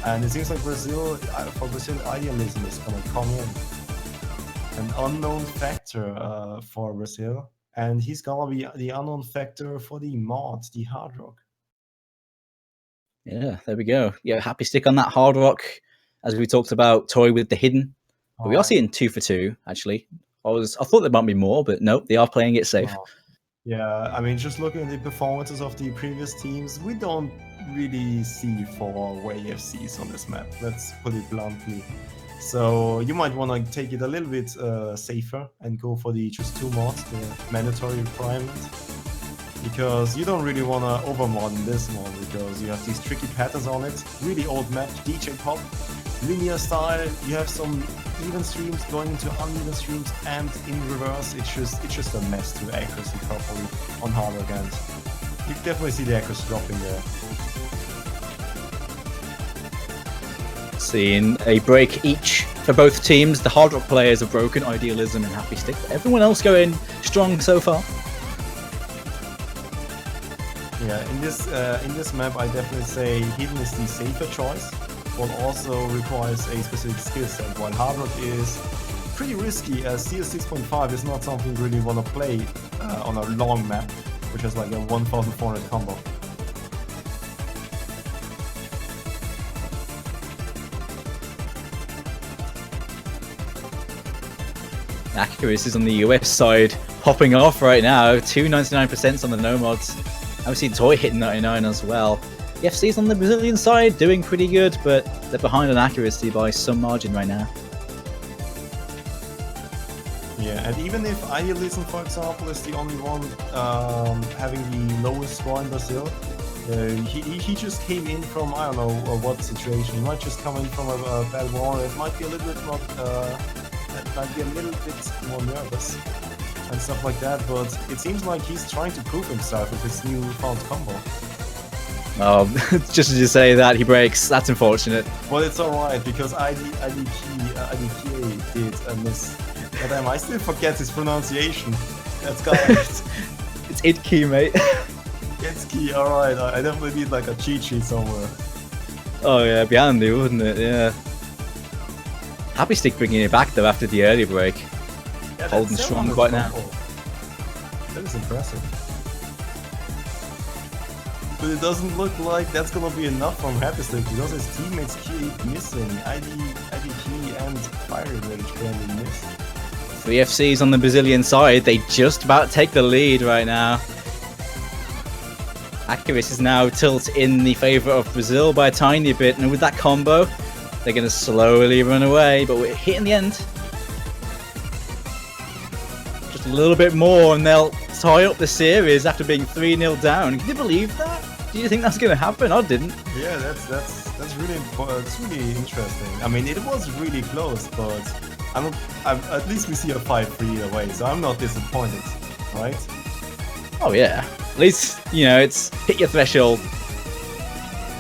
And it seems like for Brazil, idealism is going to come in. An unknown factor for Brazil. And he's going to be the unknown factor for the mod, the Hard Rock. Yeah, there we go. Yeah, Happy Stick on that Hard Rock, as we talked about, Toy with the Hidden. But we are seeing 2 for 2, actually. I thought there might be more, but nope, they are playing it safe. Yeah, I mean, just looking at the performances of the previous teams, we don't really see 4-way FCs on this map. Let's put it bluntly. So you might want to take it a little bit safer and go for the just 2 mods, the mandatory requirement. Because you don't really want to overmod in this one, because you have these tricky patterns on it. Really old map, DJ pop, linear style. You have some even streams going into uneven streams, and in reverse, it's just a mess to accuracy properly on harder games. You definitely see the accuracy dropping there. Seeing a break each for both teams. The hard rock players have broken Idealism and Happy Stick, but everyone else going strong so far. Yeah, in this map, I definitely say Hidden is the safer choice, but also requires a specific skill set. While Hard Rock is pretty risky, as Steel 6.5 is not something you really want to play on a long map, which has like a 1400 combo. Accuracy is on the US side, popping off right now. 299% on the no mods. Obviously, Toy hitting 99 as well. The FC's on the Brazilian side, doing pretty good, but they're behind on accuracy by some margin right now. Yeah, and even if Idealism, for example, is the only one having the lowest score in Brazil, he just came in from, I don't know what situation. He might just come in from a bad war. It might be a little bit more, nervous and stuff like that, but it seems like he's trying to prove himself with his newfound combo. Oh, just as you say that, he breaks. That's unfortunate. Well, it's alright, because IDK did a miss. But I still forget his pronunciation. That's got It's Idkey, mate. It's key, alright. I definitely need like a cheat sheet somewhere. Oh yeah, it'd be handy, wouldn't it? Yeah. Happy Stick bringing it back though after the early break. Yeah, Holding strong quite now. That is impressive. But it doesn't look like that's gonna be enough from Happy Stick, because his teammates keep missing. IDK and Fire Rage currently miss. 3 FCs on the Brazilian side. They just about take the lead right now. Accuracy is now tilt in the favour of Brazil by a tiny bit, and with that combo, they're going to slowly run away, but we're hitting the end. Just a little bit more, and they'll tie up the series after being 3-0 down. Can you believe that? Do you think that's going to happen? I didn't. Yeah, that's really important. It's really interesting. I mean, it was really close, but at least we see a 5-3 either way, so I'm not disappointed, right? Oh yeah. At least, you know, it's hit your threshold.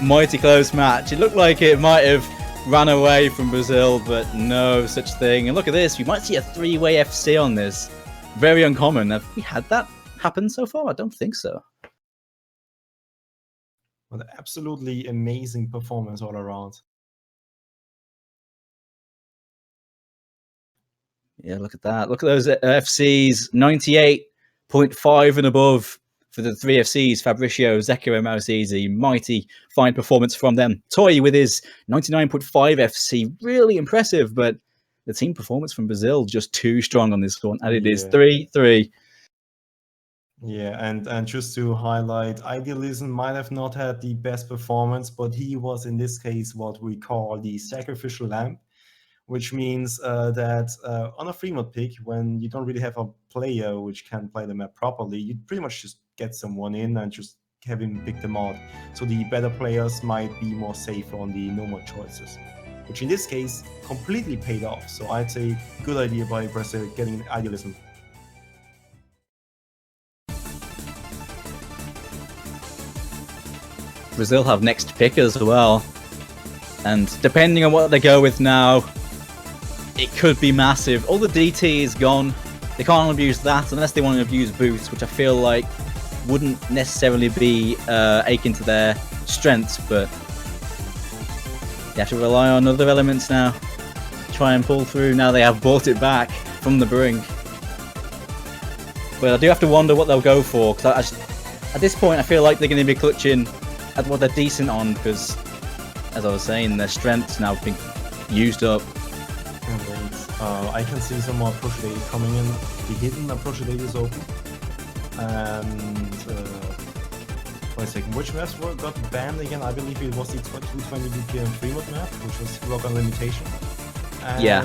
Mighty close match. It looked like it might have ran away from Brazil, but no such thing. And look at this. We might see a 3-way FC on this. Very uncommon. Have we had that happen so far? I don't think so. Well, absolutely amazing performance all around. Yeah, look at that. Look at those FCs. 98.5 and above for the 3 FCs. Fabricio, Zekiro, Mouse Easy. Mighty fine performance from them. Toy with his 99.5 FC. Really impressive, but the team performance from Brazil just too strong on this one. And it is 3-3. Yeah, and just to highlight, Idealism might have not had the best performance, but he was in this case what we call the sacrificial lamb, which means that on a free mod pick, when you don't really have a player which can play the map properly, you pretty much just get someone in and just have him pick them out. So the better players might be more safe on the no mod choices, which in this case completely paid off. So I'd say good idea by Brazil getting Idealism. Brazil have next pick as well. And depending on what they go with now, it could be massive. All the DT is gone. They can't abuse that unless they want to abuse boots, which I feel like wouldn't necessarily be akin to their strengths, but they have to rely on other elements now. Try and pull through. Now they have bought it back from the brink. But I do have to wonder what they'll go for, because at this point I feel like they're going to be clutching at what they're decent on, because, as I was saying, their strengths now being used up. I can see some more approach data coming in. The hidden approach data is open, and for a second. Which maps got banned again? I believe it was the 220 BPM Fremont map, which was Rock on Limitation. And Yeah.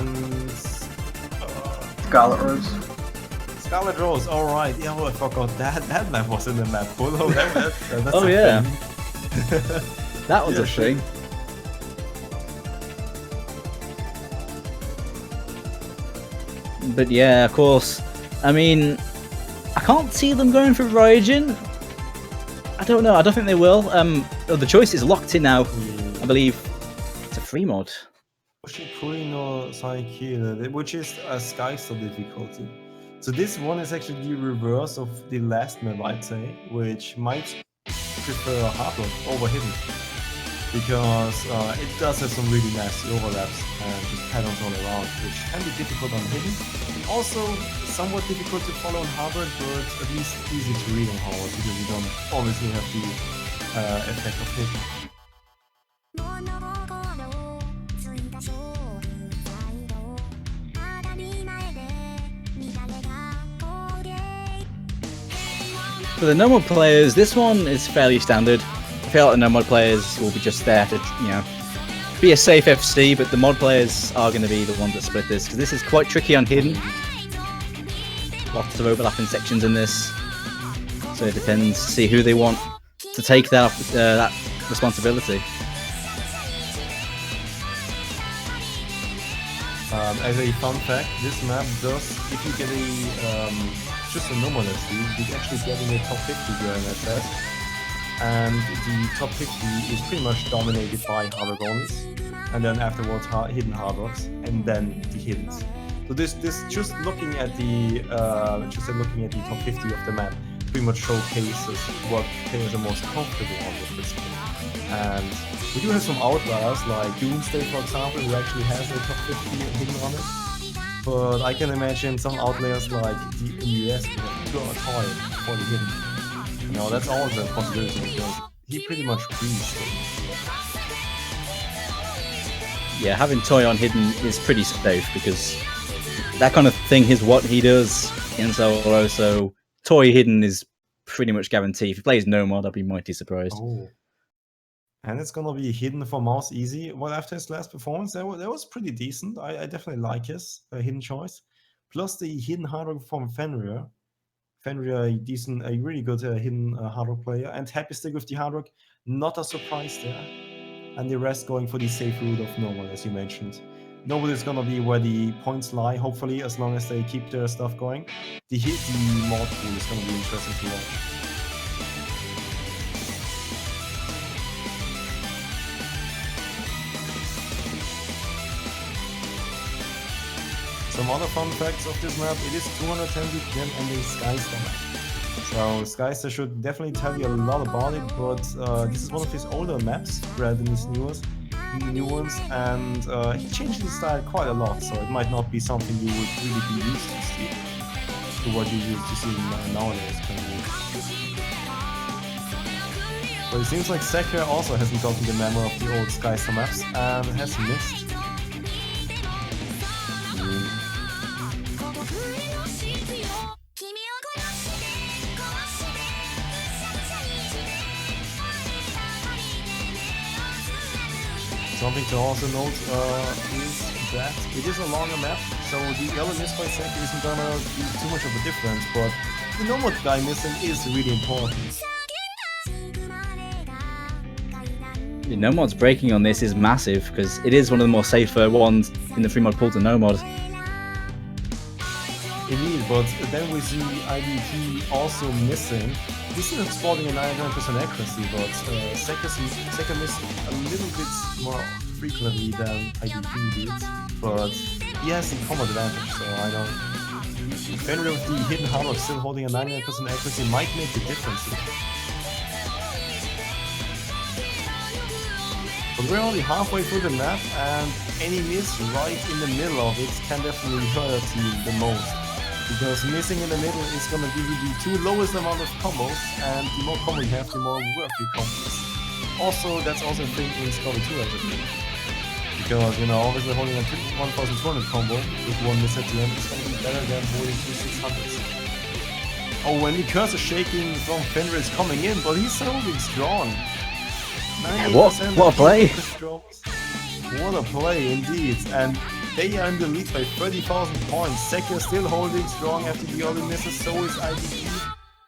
Scarlet Rose. Scarlet Rose, alright. Yeah, well, I forgot that map was in the map pool. Oh, that's Oh, a yeah. thing. That was Yeah, a thing. But yeah, of course. I mean, I can't see them going for Ryujin. I don't know. I don't think they will. The choice is locked in now. I believe it's a free mod. Oshikuri no Saikira, which is a Skyster difficulty. So this one is actually the reverse of the last map, I'd say, which might prefer Hardrock over Hidden. Because it does have some really nasty overlaps and just patterns all around, which can be difficult on Hidden. Also, somewhat difficult to follow on Hardrock, but at least easy to read on Hardrock because you don't obviously have the effect of Hidden. For the normal players, this one is fairly standard. I feel like the no-mod players will be just there to, be a safe FC, but the mod players are going to be the ones that split this, because this is quite tricky on Hidden. Lots of overlapping sections in this, so it depends, see who they want to take that responsibility. As a fun fact, this map does, if you get just a normal FC, you actually get in the top 50 during that test. And the top 50 is pretty much dominated by Hardrock onlys, and then afterwards Hidden Hardrocks, and then the Hiddens. So this just looking at the top 50 of the map pretty much showcases what players are most comfortable on with this game. And we do have some outliers like Doomsday, for example, who actually has a top 50 hidden on it. But I can imagine some outliers like in the US who have got a toy for the hidden. That's always a possibility because he pretty much breeds them. Yeah, having Toy on Hidden is pretty safe because that kind of thing is what he does in solo, so Toy Hidden is pretty much guaranteed. If he plays no mod, I'll be mighty surprised. Oh. And it's gonna be Hidden for Mouse easy. Well, after his last performance, that was pretty decent. I definitely like his hidden choice. Plus the hidden Hardrock from Fenrir. Fenrir, a really good hidden Hardrock player. And Happy Stick with the Hardrock, not a surprise there. And the rest going for the safe route of normal, as you mentioned. Normal is gonna be where the points lie, hopefully, as long as they keep their stuff going. The mod pool is gonna be interesting to watch. Some other fun facts of this map, it is 210 BPM and a Skyster map. So Skyster should definitely tell you a lot about it, but this is one of his older maps rather than his new ones, and he changed his style quite a lot, so it might not be something you would really be used to see, to what you used to see nowadays. But it seems like Sekir also hasn't gotten the memo of the old Skyster maps and has missed. Something to also note is that it is a longer map, so the yellow miss by Sekir isn't gonna be too much of a difference, but the no-mod guy missing is really important. The no-mod's breaking on this is massive, because it is one of the more safer ones in the free mod pool to no-mod. Indeed, but then we see IDP also missing. He's still sporting a 99% accuracy, but Sekir missed a little bit more frequently than IDP did. But he has the common advantage, so I don't. Fenrir with the hidden Hardrock still holding a 99% accuracy might make the difference here. But we're only halfway through the map, and any miss right in the middle of it can definitely hurt you the most. Because missing in the middle is going to give you the two lowest amount of combos, and the more combo you have, the more worth your combos. Also, that's also a thing in Scully 2 as a thing. Because, obviously holding a 1200 combo with one miss at the end is going to be better than holding 2600s. Oh, and the curse is shaking from Fenrir is coming in, but he's holding strong. What a play! What a play indeed. And they are in the lead by 30,000 points. Sekir still holding strong after the early misses, so is IDP.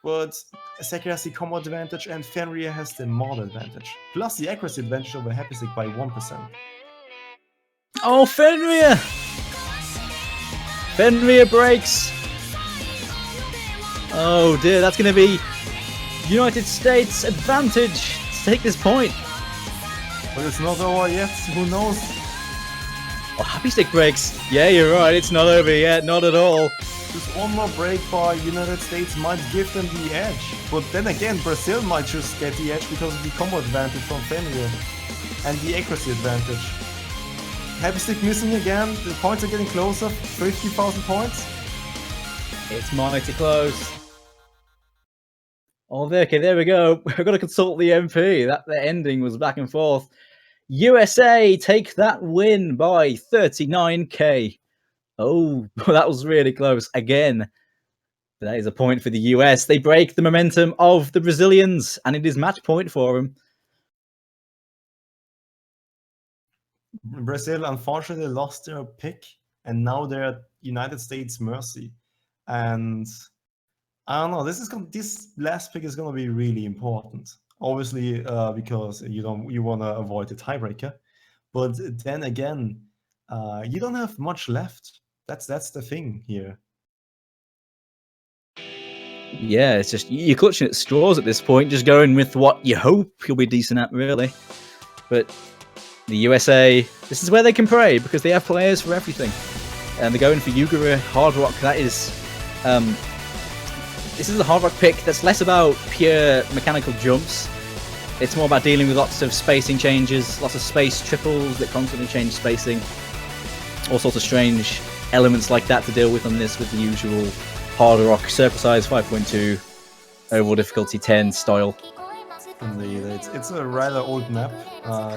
But Sekir has the combo advantage and Fenrir has the mod advantage. Plus the accuracy advantage over Happystick by 1%. Oh, Fenrir! Fenrir breaks! Oh dear, that's going to be United States advantage to take this point. But it's not over yet, who knows? Oh, Happystick breaks. Yeah, you're right, it's not over yet, not at all. Just one more break by United States might give them the edge. But then again, Brazil might just get the edge because of the combo advantage from Fenrir and the accuracy advantage. Happystick missing again, the points are getting closer, 50,000 points. It's mighty close. Oh, okay, there we go. We've got to consult the MP. The ending was back and forth. USA take that win by 39k. Oh, that was really close. Again, that is a point for the US. They break the momentum of the Brazilians, and it is match point for them. Brazil unfortunately lost their pick, and now they're at United States mercy. And I don't know. This last pick is gonna be really important. Obviously, because you wanna avoid the tiebreaker, but then again, you don't have much left. That's the thing here. Yeah, it's just you're clutching at straws at this point, just going with what you hope you'll be decent at, really. But the USA, this is where they can pray because they have players for everything, and they're going for Yugura Hard Rock. That is. This is a hard rock pick that's less about pure mechanical jumps. It's more about dealing with lots of spacing changes, lots of space triples that constantly change spacing. All sorts of strange elements like that to deal with on this with the usual hard rock, circle size 5.2, overall difficulty 10 style. Indeed, it's a rather old map,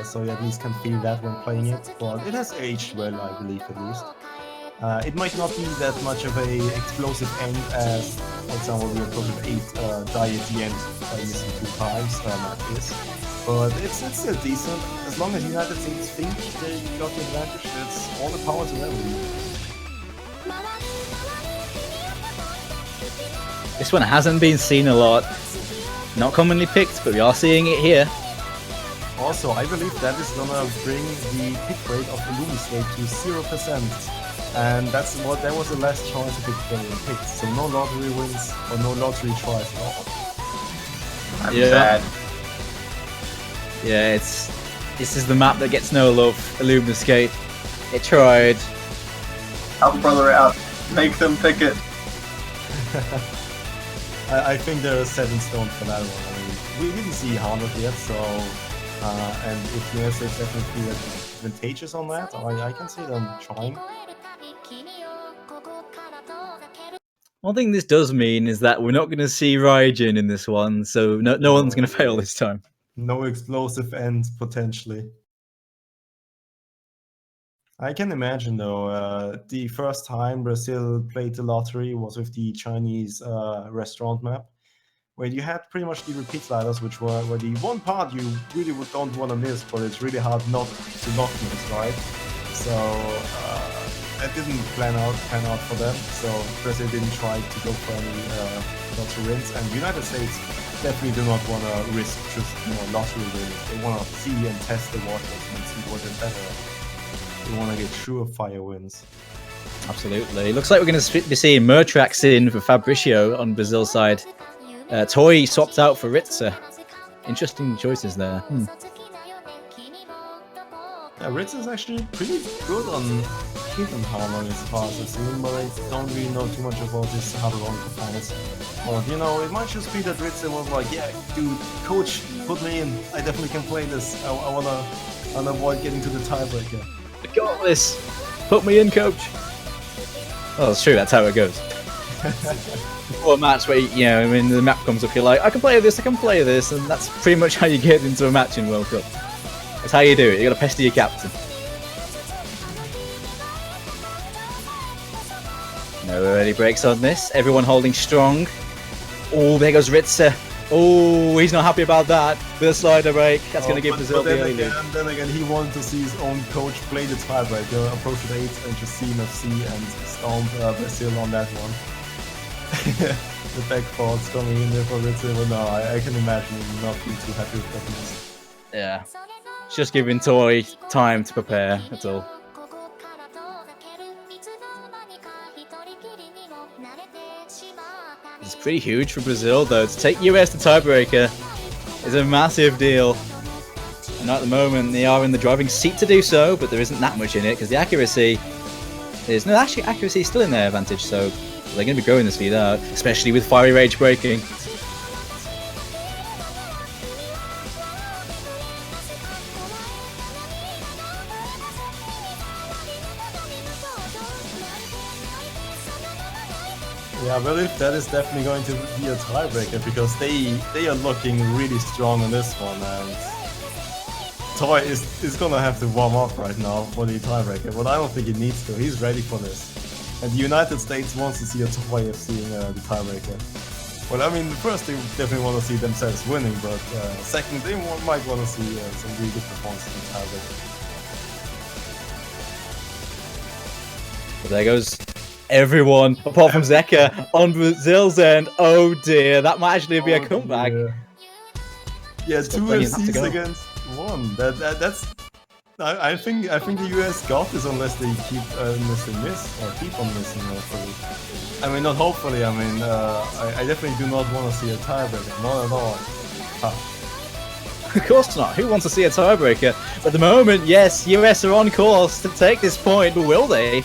so you at least can feel that when playing it, but it has aged well, I believe, at least. It might not be that much of a explosive end as, for example, the approach of 8 die at the end by missing 2 times map is. But it's still decent. As long as United States think they got the advantage, it's all the power to them. This one hasn't been seen a lot. Not commonly picked, but we are seeing it here. Also, I believe that is gonna bring the pick rate of the Lumi State to 0%. And that was the last choice of it getting picked. So no lottery wins or no lottery tries at all. I'm sad. Yeah, this is the map that gets no love. Illuminascape. It tried. Help brother out. Make them pick it. I think they're set in stone for that one. I mean, we didn't see Harvard yet, so and if the USA definitely advantageous on that, I can see them trying. One thing this does mean is that we're not going to see Raijin in this one, so no one's going to fail this time. No explosive ends, potentially. I can imagine, though, the first time Brazil played the lottery was with the Chinese restaurant map, where you had pretty much the repeat sliders, which were the one part you really don't want to miss, but it's really hard not to not miss, right? So that didn't pan out for them, so Brazil didn't try to go for any lottery wins, and the United States definitely do not want to risk just lottery wins. They want to see and test the waters and see what is better. They want to get surefire wins. Absolutely. Looks like we're going to be seeing Murtrax in for Fabricio on Brazil's side. Toy swapped out for Ritzer. Interesting choices there. Yeah, Ritz is actually pretty good on hidden Harmon as far as I've seen, but I don't really know too much about his Harmon performance. But it might just be that Ritz was like, yeah, dude, coach, put me in. I definitely can play this. I wanna avoid getting to the tiebreaker. I got this. Put me in, coach. Well, it's true. That's how it goes. Before a match where when the map comes up, you're like, I can play this, and that's pretty much how you get into a match in World Cup. That's how you do it. You got to pester your captain. No early breaks on this. Everyone holding strong. Oh, there goes Ritzer. Oh, he's not happy about that. With a slider break, that's going to give Brazil the early lead. Then again, he wanted to see his own coach play the tiebreaker, approach the 8 and just see FC and stomp Brazil on that one. The back thoughts coming in there for Ritzer, but no, I can imagine him not being too happy with that. Yeah. It's just giving Toy time to prepare, that's all. It's pretty huge for Brazil, though. To take US to tiebreaker is a massive deal. And at the moment, they are in the driving seat to do so, but there isn't that much in it because the accuracy is... No, actually, accuracy is still in their advantage, so they're going to be growing this lead out, especially with Fiery Rage breaking. Yeah, well, if that is definitely going to be a tiebreaker because they are looking really strong on this one, and Toy is gonna have to warm up right now for the tiebreaker, but I don't think he needs to. He's ready for this, and the United States wants to see a Toy FC in the tiebreaker. Well, I mean, first they definitely want to see themselves winning, but second they might want to see some really good performances in the tiebreaker. But there goes everyone, apart from Zeka, on Brazil's end. Oh dear, that might actually be a comeback. Yeah, 2 FCs against 1. That's. I think the US got this unless they unless they miss or keep on missing. Hopefully, I mean not hopefully. I mean I definitely do not want to see a tiebreaker. Not at all. Of course not. Who wants to see a tiebreaker? At the moment, yes, US are on course to take this point, but will they?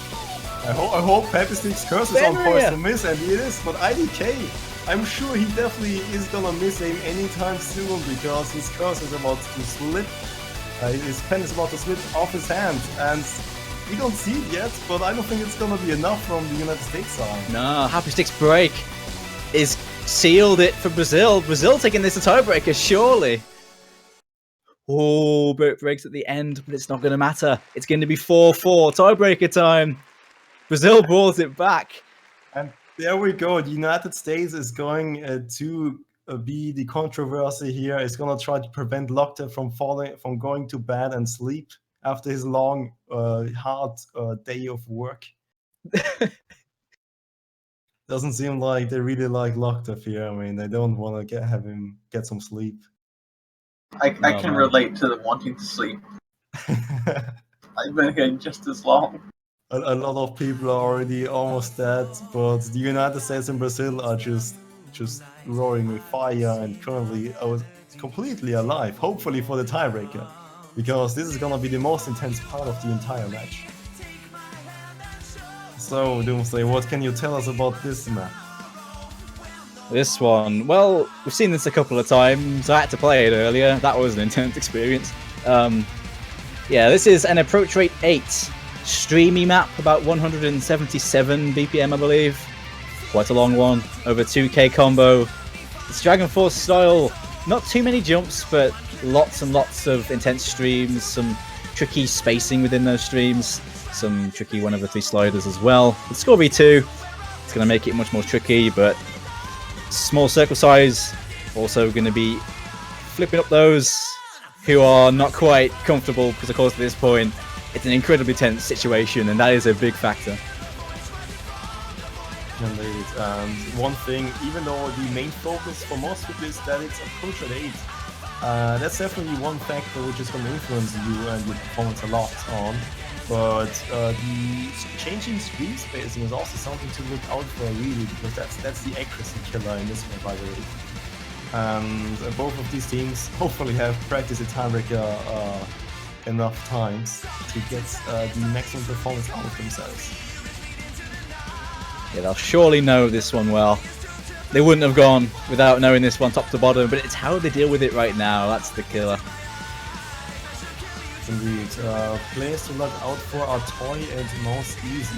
I hope Pepe Stick's curse is on course to miss, and it is, but IDK, I'm sure he definitely is gonna miss him anytime soon because his curse is about to slip, his pen is about to slip off his hand, and we don't see it yet, but I don't think it's gonna be enough from the United States side. No, Happy Stick's break is sealed it for Brazil. Brazil taking this a tiebreaker, surely. Oh, but it breaks at the end, but it's not going to matter. It's going to be 4-4, tiebreaker time. Brazil brought it back. And there we go. The United States is going to be the controversy here. It's going to try to prevent Lockter from going to bed and sleep after his long, hard day of work. Doesn't seem like they really like Lockter here. I mean, they don't want to have him get some sleep. I can relate to the wanting to sleep. I've been here just as long. A lot of people are already almost dead, but the United States and Brazil are just roaring with fire and currently completely alive, hopefully for the tiebreaker, because this is gonna be the most intense part of the entire match. So, Doomsday, what can you tell us about this map? This one, well, we've seen this a couple of times. I had to play it earlier. That was an intense experience. Yeah, this is an approach rate 8. Streamy map, about 177 BPM, I believe. Quite a long one, over 2k combo. It's Dragon Force style, not too many jumps, but lots and lots of intense streams, some tricky spacing within those streams, some tricky 1/3 sliders as well. With Score V2, it's going to make it much more tricky, but small circle size, also going to be flipping up those who are not quite comfortable, because of course at this point, it's an incredibly tense situation, and that is a big factor. Indeed. And one thing, even though the main focus for most people is that it's approach at 8, that's definitely one factor which is going to influence you and your performance a lot on. But the changing screen spacing is also something to look out for, really, because that's the accuracy killer in this one, by the way. And both of these teams hopefully have practiced a tiebreaker enough times to get the maximum performance out of themselves. Yeah, they'll surely know this one well. They wouldn't have gone without knowing this one top to bottom, but it's how they deal with it right now. That's the killer. Indeed. Players to look out for are Toy and Mouse Easy.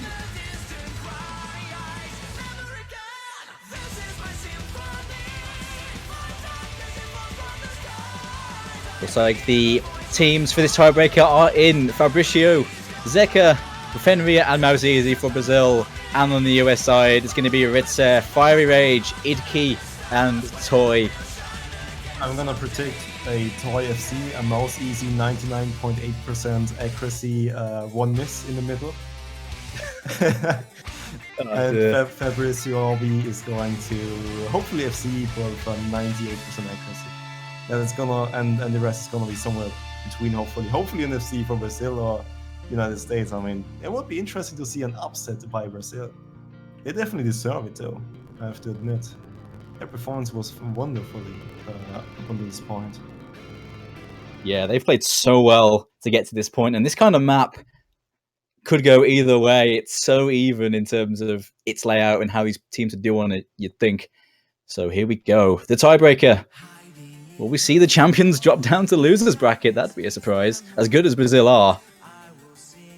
Looks like the teams for this tiebreaker are in Fabricio, Zeka, Fenrir and Mauzizi for Brazil. And on the US side, it's going to be Ritzer, Fiery Rage, Idki and Toy. I'm gonna predict a Toy FC, a mouse easy 99.8% accuracy, one miss in the middle. And Fabrizio is going to hopefully FC for 98% accuracy. And it's gonna and the rest is gonna be somewhere between hopefully an FC for Brazil or United States. I mean, it would be interesting to see an upset by Brazil. They definitely deserve it though, I have to admit. Their performance was wonderfully up until this point. Yeah, they've played so well to get to this point, and this kind of map could go either way. It's so even in terms of its layout and how these teams are doing it, you'd think. So here we go. The tiebreaker. Will we see the champions drop down to losers bracket? That'd be a surprise. As good as Brazil are,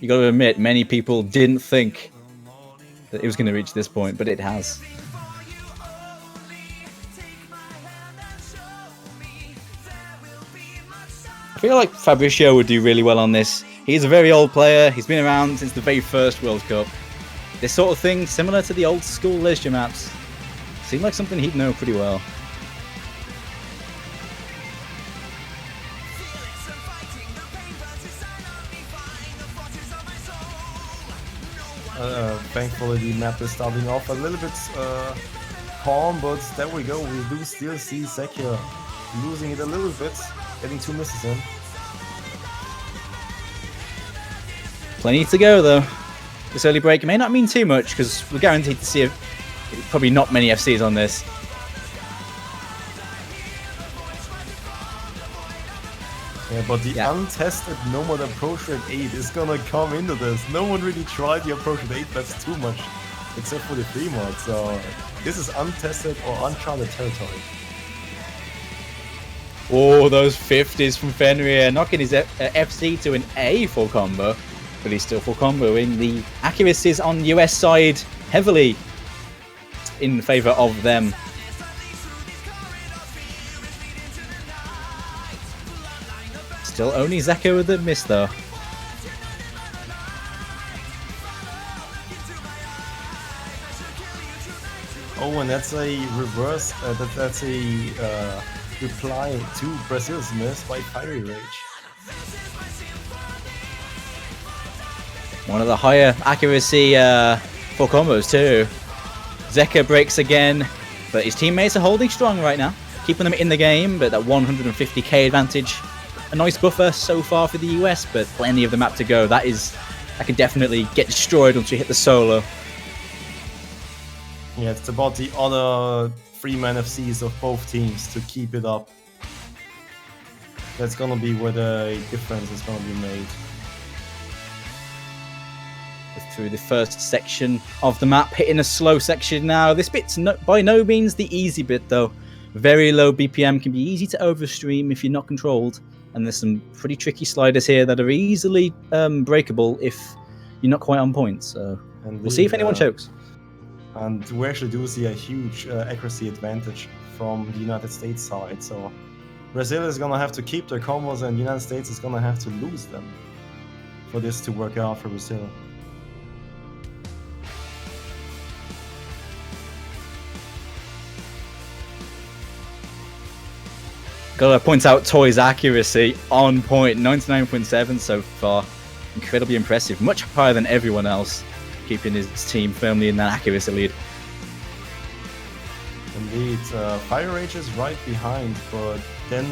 you got to admit, many people didn't think that it was going to reach this point, but it has. I feel like Fabrizio would do really well on this. He's a very old player. He's been around since the very first World Cup. This sort of thing, similar to the old school leisure maps, seemed like something he'd know pretty well. Thankfully, the map is starting off a little bit calm, but there we go. We do still see Zekia losing it a little bit, getting 2 misses in. Plenty to go, though. This early break may not mean too much, because we're guaranteed to see probably not many FCs on this. Yeah, but the untested nomad approach rate 8 is gonna come into this. No one really tried the approach rate 8, that's too much, except for the free mod, so this is untested or uncharted territory. Oh, those 50s from Fenrir, knocking his FC to an A full combo, but he's still full comboing. The accuracies on US side heavily in favour of them. Still only Zeko with a miss though. Oh, and that's a reverse, that's a reply to Brazil's miss by Fiery Rage. One of the higher accuracy full combos too. Zeka breaks again, but his teammates are holding strong right now, keeping them in the game, but that 150k advantage. A nice buffer so far for the US, but plenty of the map to go. That could definitely get destroyed once you hit the solo. Yeah, it's about the other 3-man FCs of both teams to keep it up. That's gonna be where the difference is gonna be made. Through the first section of the map, hitting a slow section now. This bit's by no means the easy bit though. Very low BPM, can be easy to overstream if you're not controlled. And there's some pretty tricky sliders here that are easily breakable if you're not quite on point. So we'll see if anyone chokes. And we actually do see a huge accuracy advantage from the United States side. So Brazil is gonna have to keep their combos and the United States is gonna have to lose them for this to work out for Brazil. Gotta point out Toy's accuracy on point, 99.7 so far. Incredibly impressive, much higher than everyone else, keeping his team firmly in that accuracy lead. Indeed, Fire Rage is right behind, but then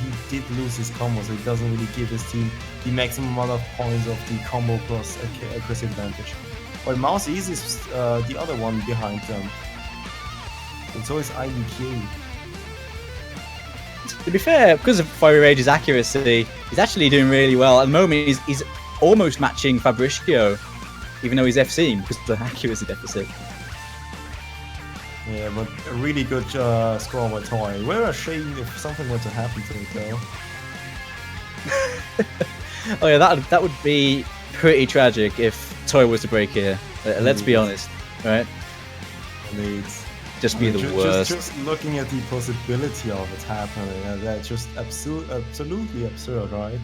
he did lose his combo, so he doesn't really give his team the maximum amount of points of the combo plus accuracy advantage. While Mouse Easy is the other one behind them. And so is IDQ. To be fair, because of Fire Rage's accuracy, he's actually doing really well. At the moment, he's almost matching Fabrizio, even though he's FC because of the accuracy deficit. Yeah, but a really good score by Toy. What a shame if something were to happen to it, though. Oh yeah, that would be pretty tragic if Toy was to break here. Let's be honest, right? Indeed. Just be the worst. Just looking at the possibility of it happening, that's just absolutely absurd, right?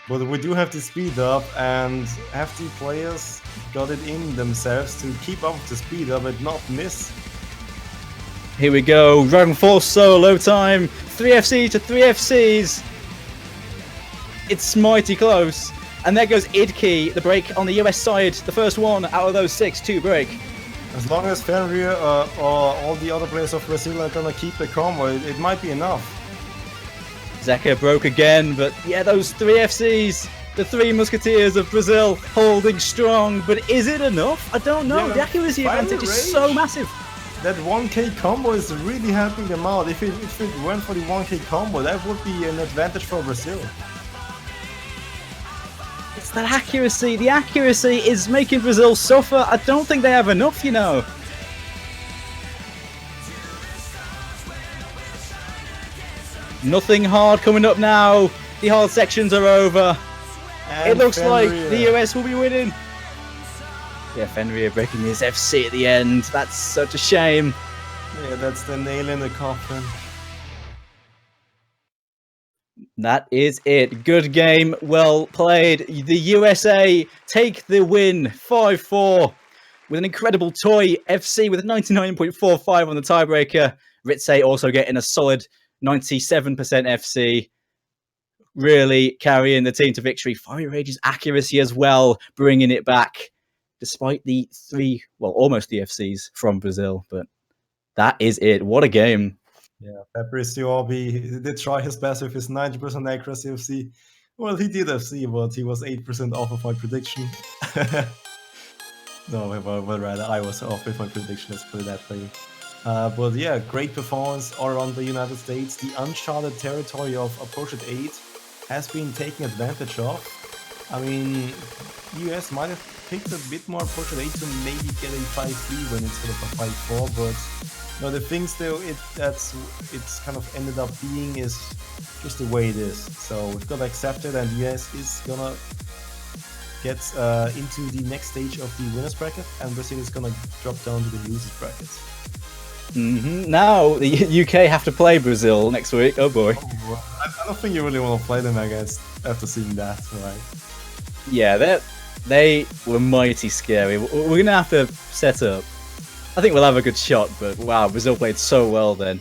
But we do have to speed up, and have the players got it in themselves to keep up the speed up and not miss. Here we go. Dragon Force solo time. 3FC to 3FCs. It's mighty close. And there goes Idkey, the break on the US side. The first one out of those 6 to break. As long as Fenrir or all the other players of Brazil are gonna keep the combo, it might be enough. Zeka broke again, but yeah, those 3FCs. The 3 Musketeers of Brazil holding strong, but is it enough? I don't know. Yeah, the accuracy advantage is so massive. That 1k combo is really helping them out. If it went for the 1k combo, that would be an advantage for Brazil. It's that accuracy. The accuracy is making Brazil suffer. I don't think they have enough, you know. Nothing hard coming up now. The hard sections are over. And it looks Fenrir. like the US will be winning. Yeah, Fenrir breaking his FC at the end. That's such a shame. Yeah, that's the nail in the coffin. That is it. Good game. Well played. The USA take the win 5-4 with an incredible toy. FC with 99.45 on the tiebreaker. Ritze also getting a solid 97% FC. Really carrying the team to victory. Fire Rage's accuracy as well, bringing it back, despite the almost the FCs from Brazil. But that is it. What a game. Yeah, Fabrizio Orbi did try his best with his 90% accuracy FC. Well, he did FC, but he was 8% off of my prediction. No, but rather I was off with my prediction, let's put it that way. But yeah, great performance all around the United States. The uncharted territory of Approach 8 has been taken advantage of. I mean, US might have picked a bit more Approach 8 to maybe get a 5-3 when instead of a 5-4, but no, the things though it's kind of ended up being is just the way it is. So we've got to accept it, and US is gonna get into the next stage of the winners bracket, and Brazil is gonna drop down to the losers bracket. Now the UK have to play Brazil next week. Oh boy. I don't think you really want to play them against after seeing that, right? Yeah, they were mighty scary. We're gonna have to set up. I think we'll have a good shot, but wow, Brazil played so well then.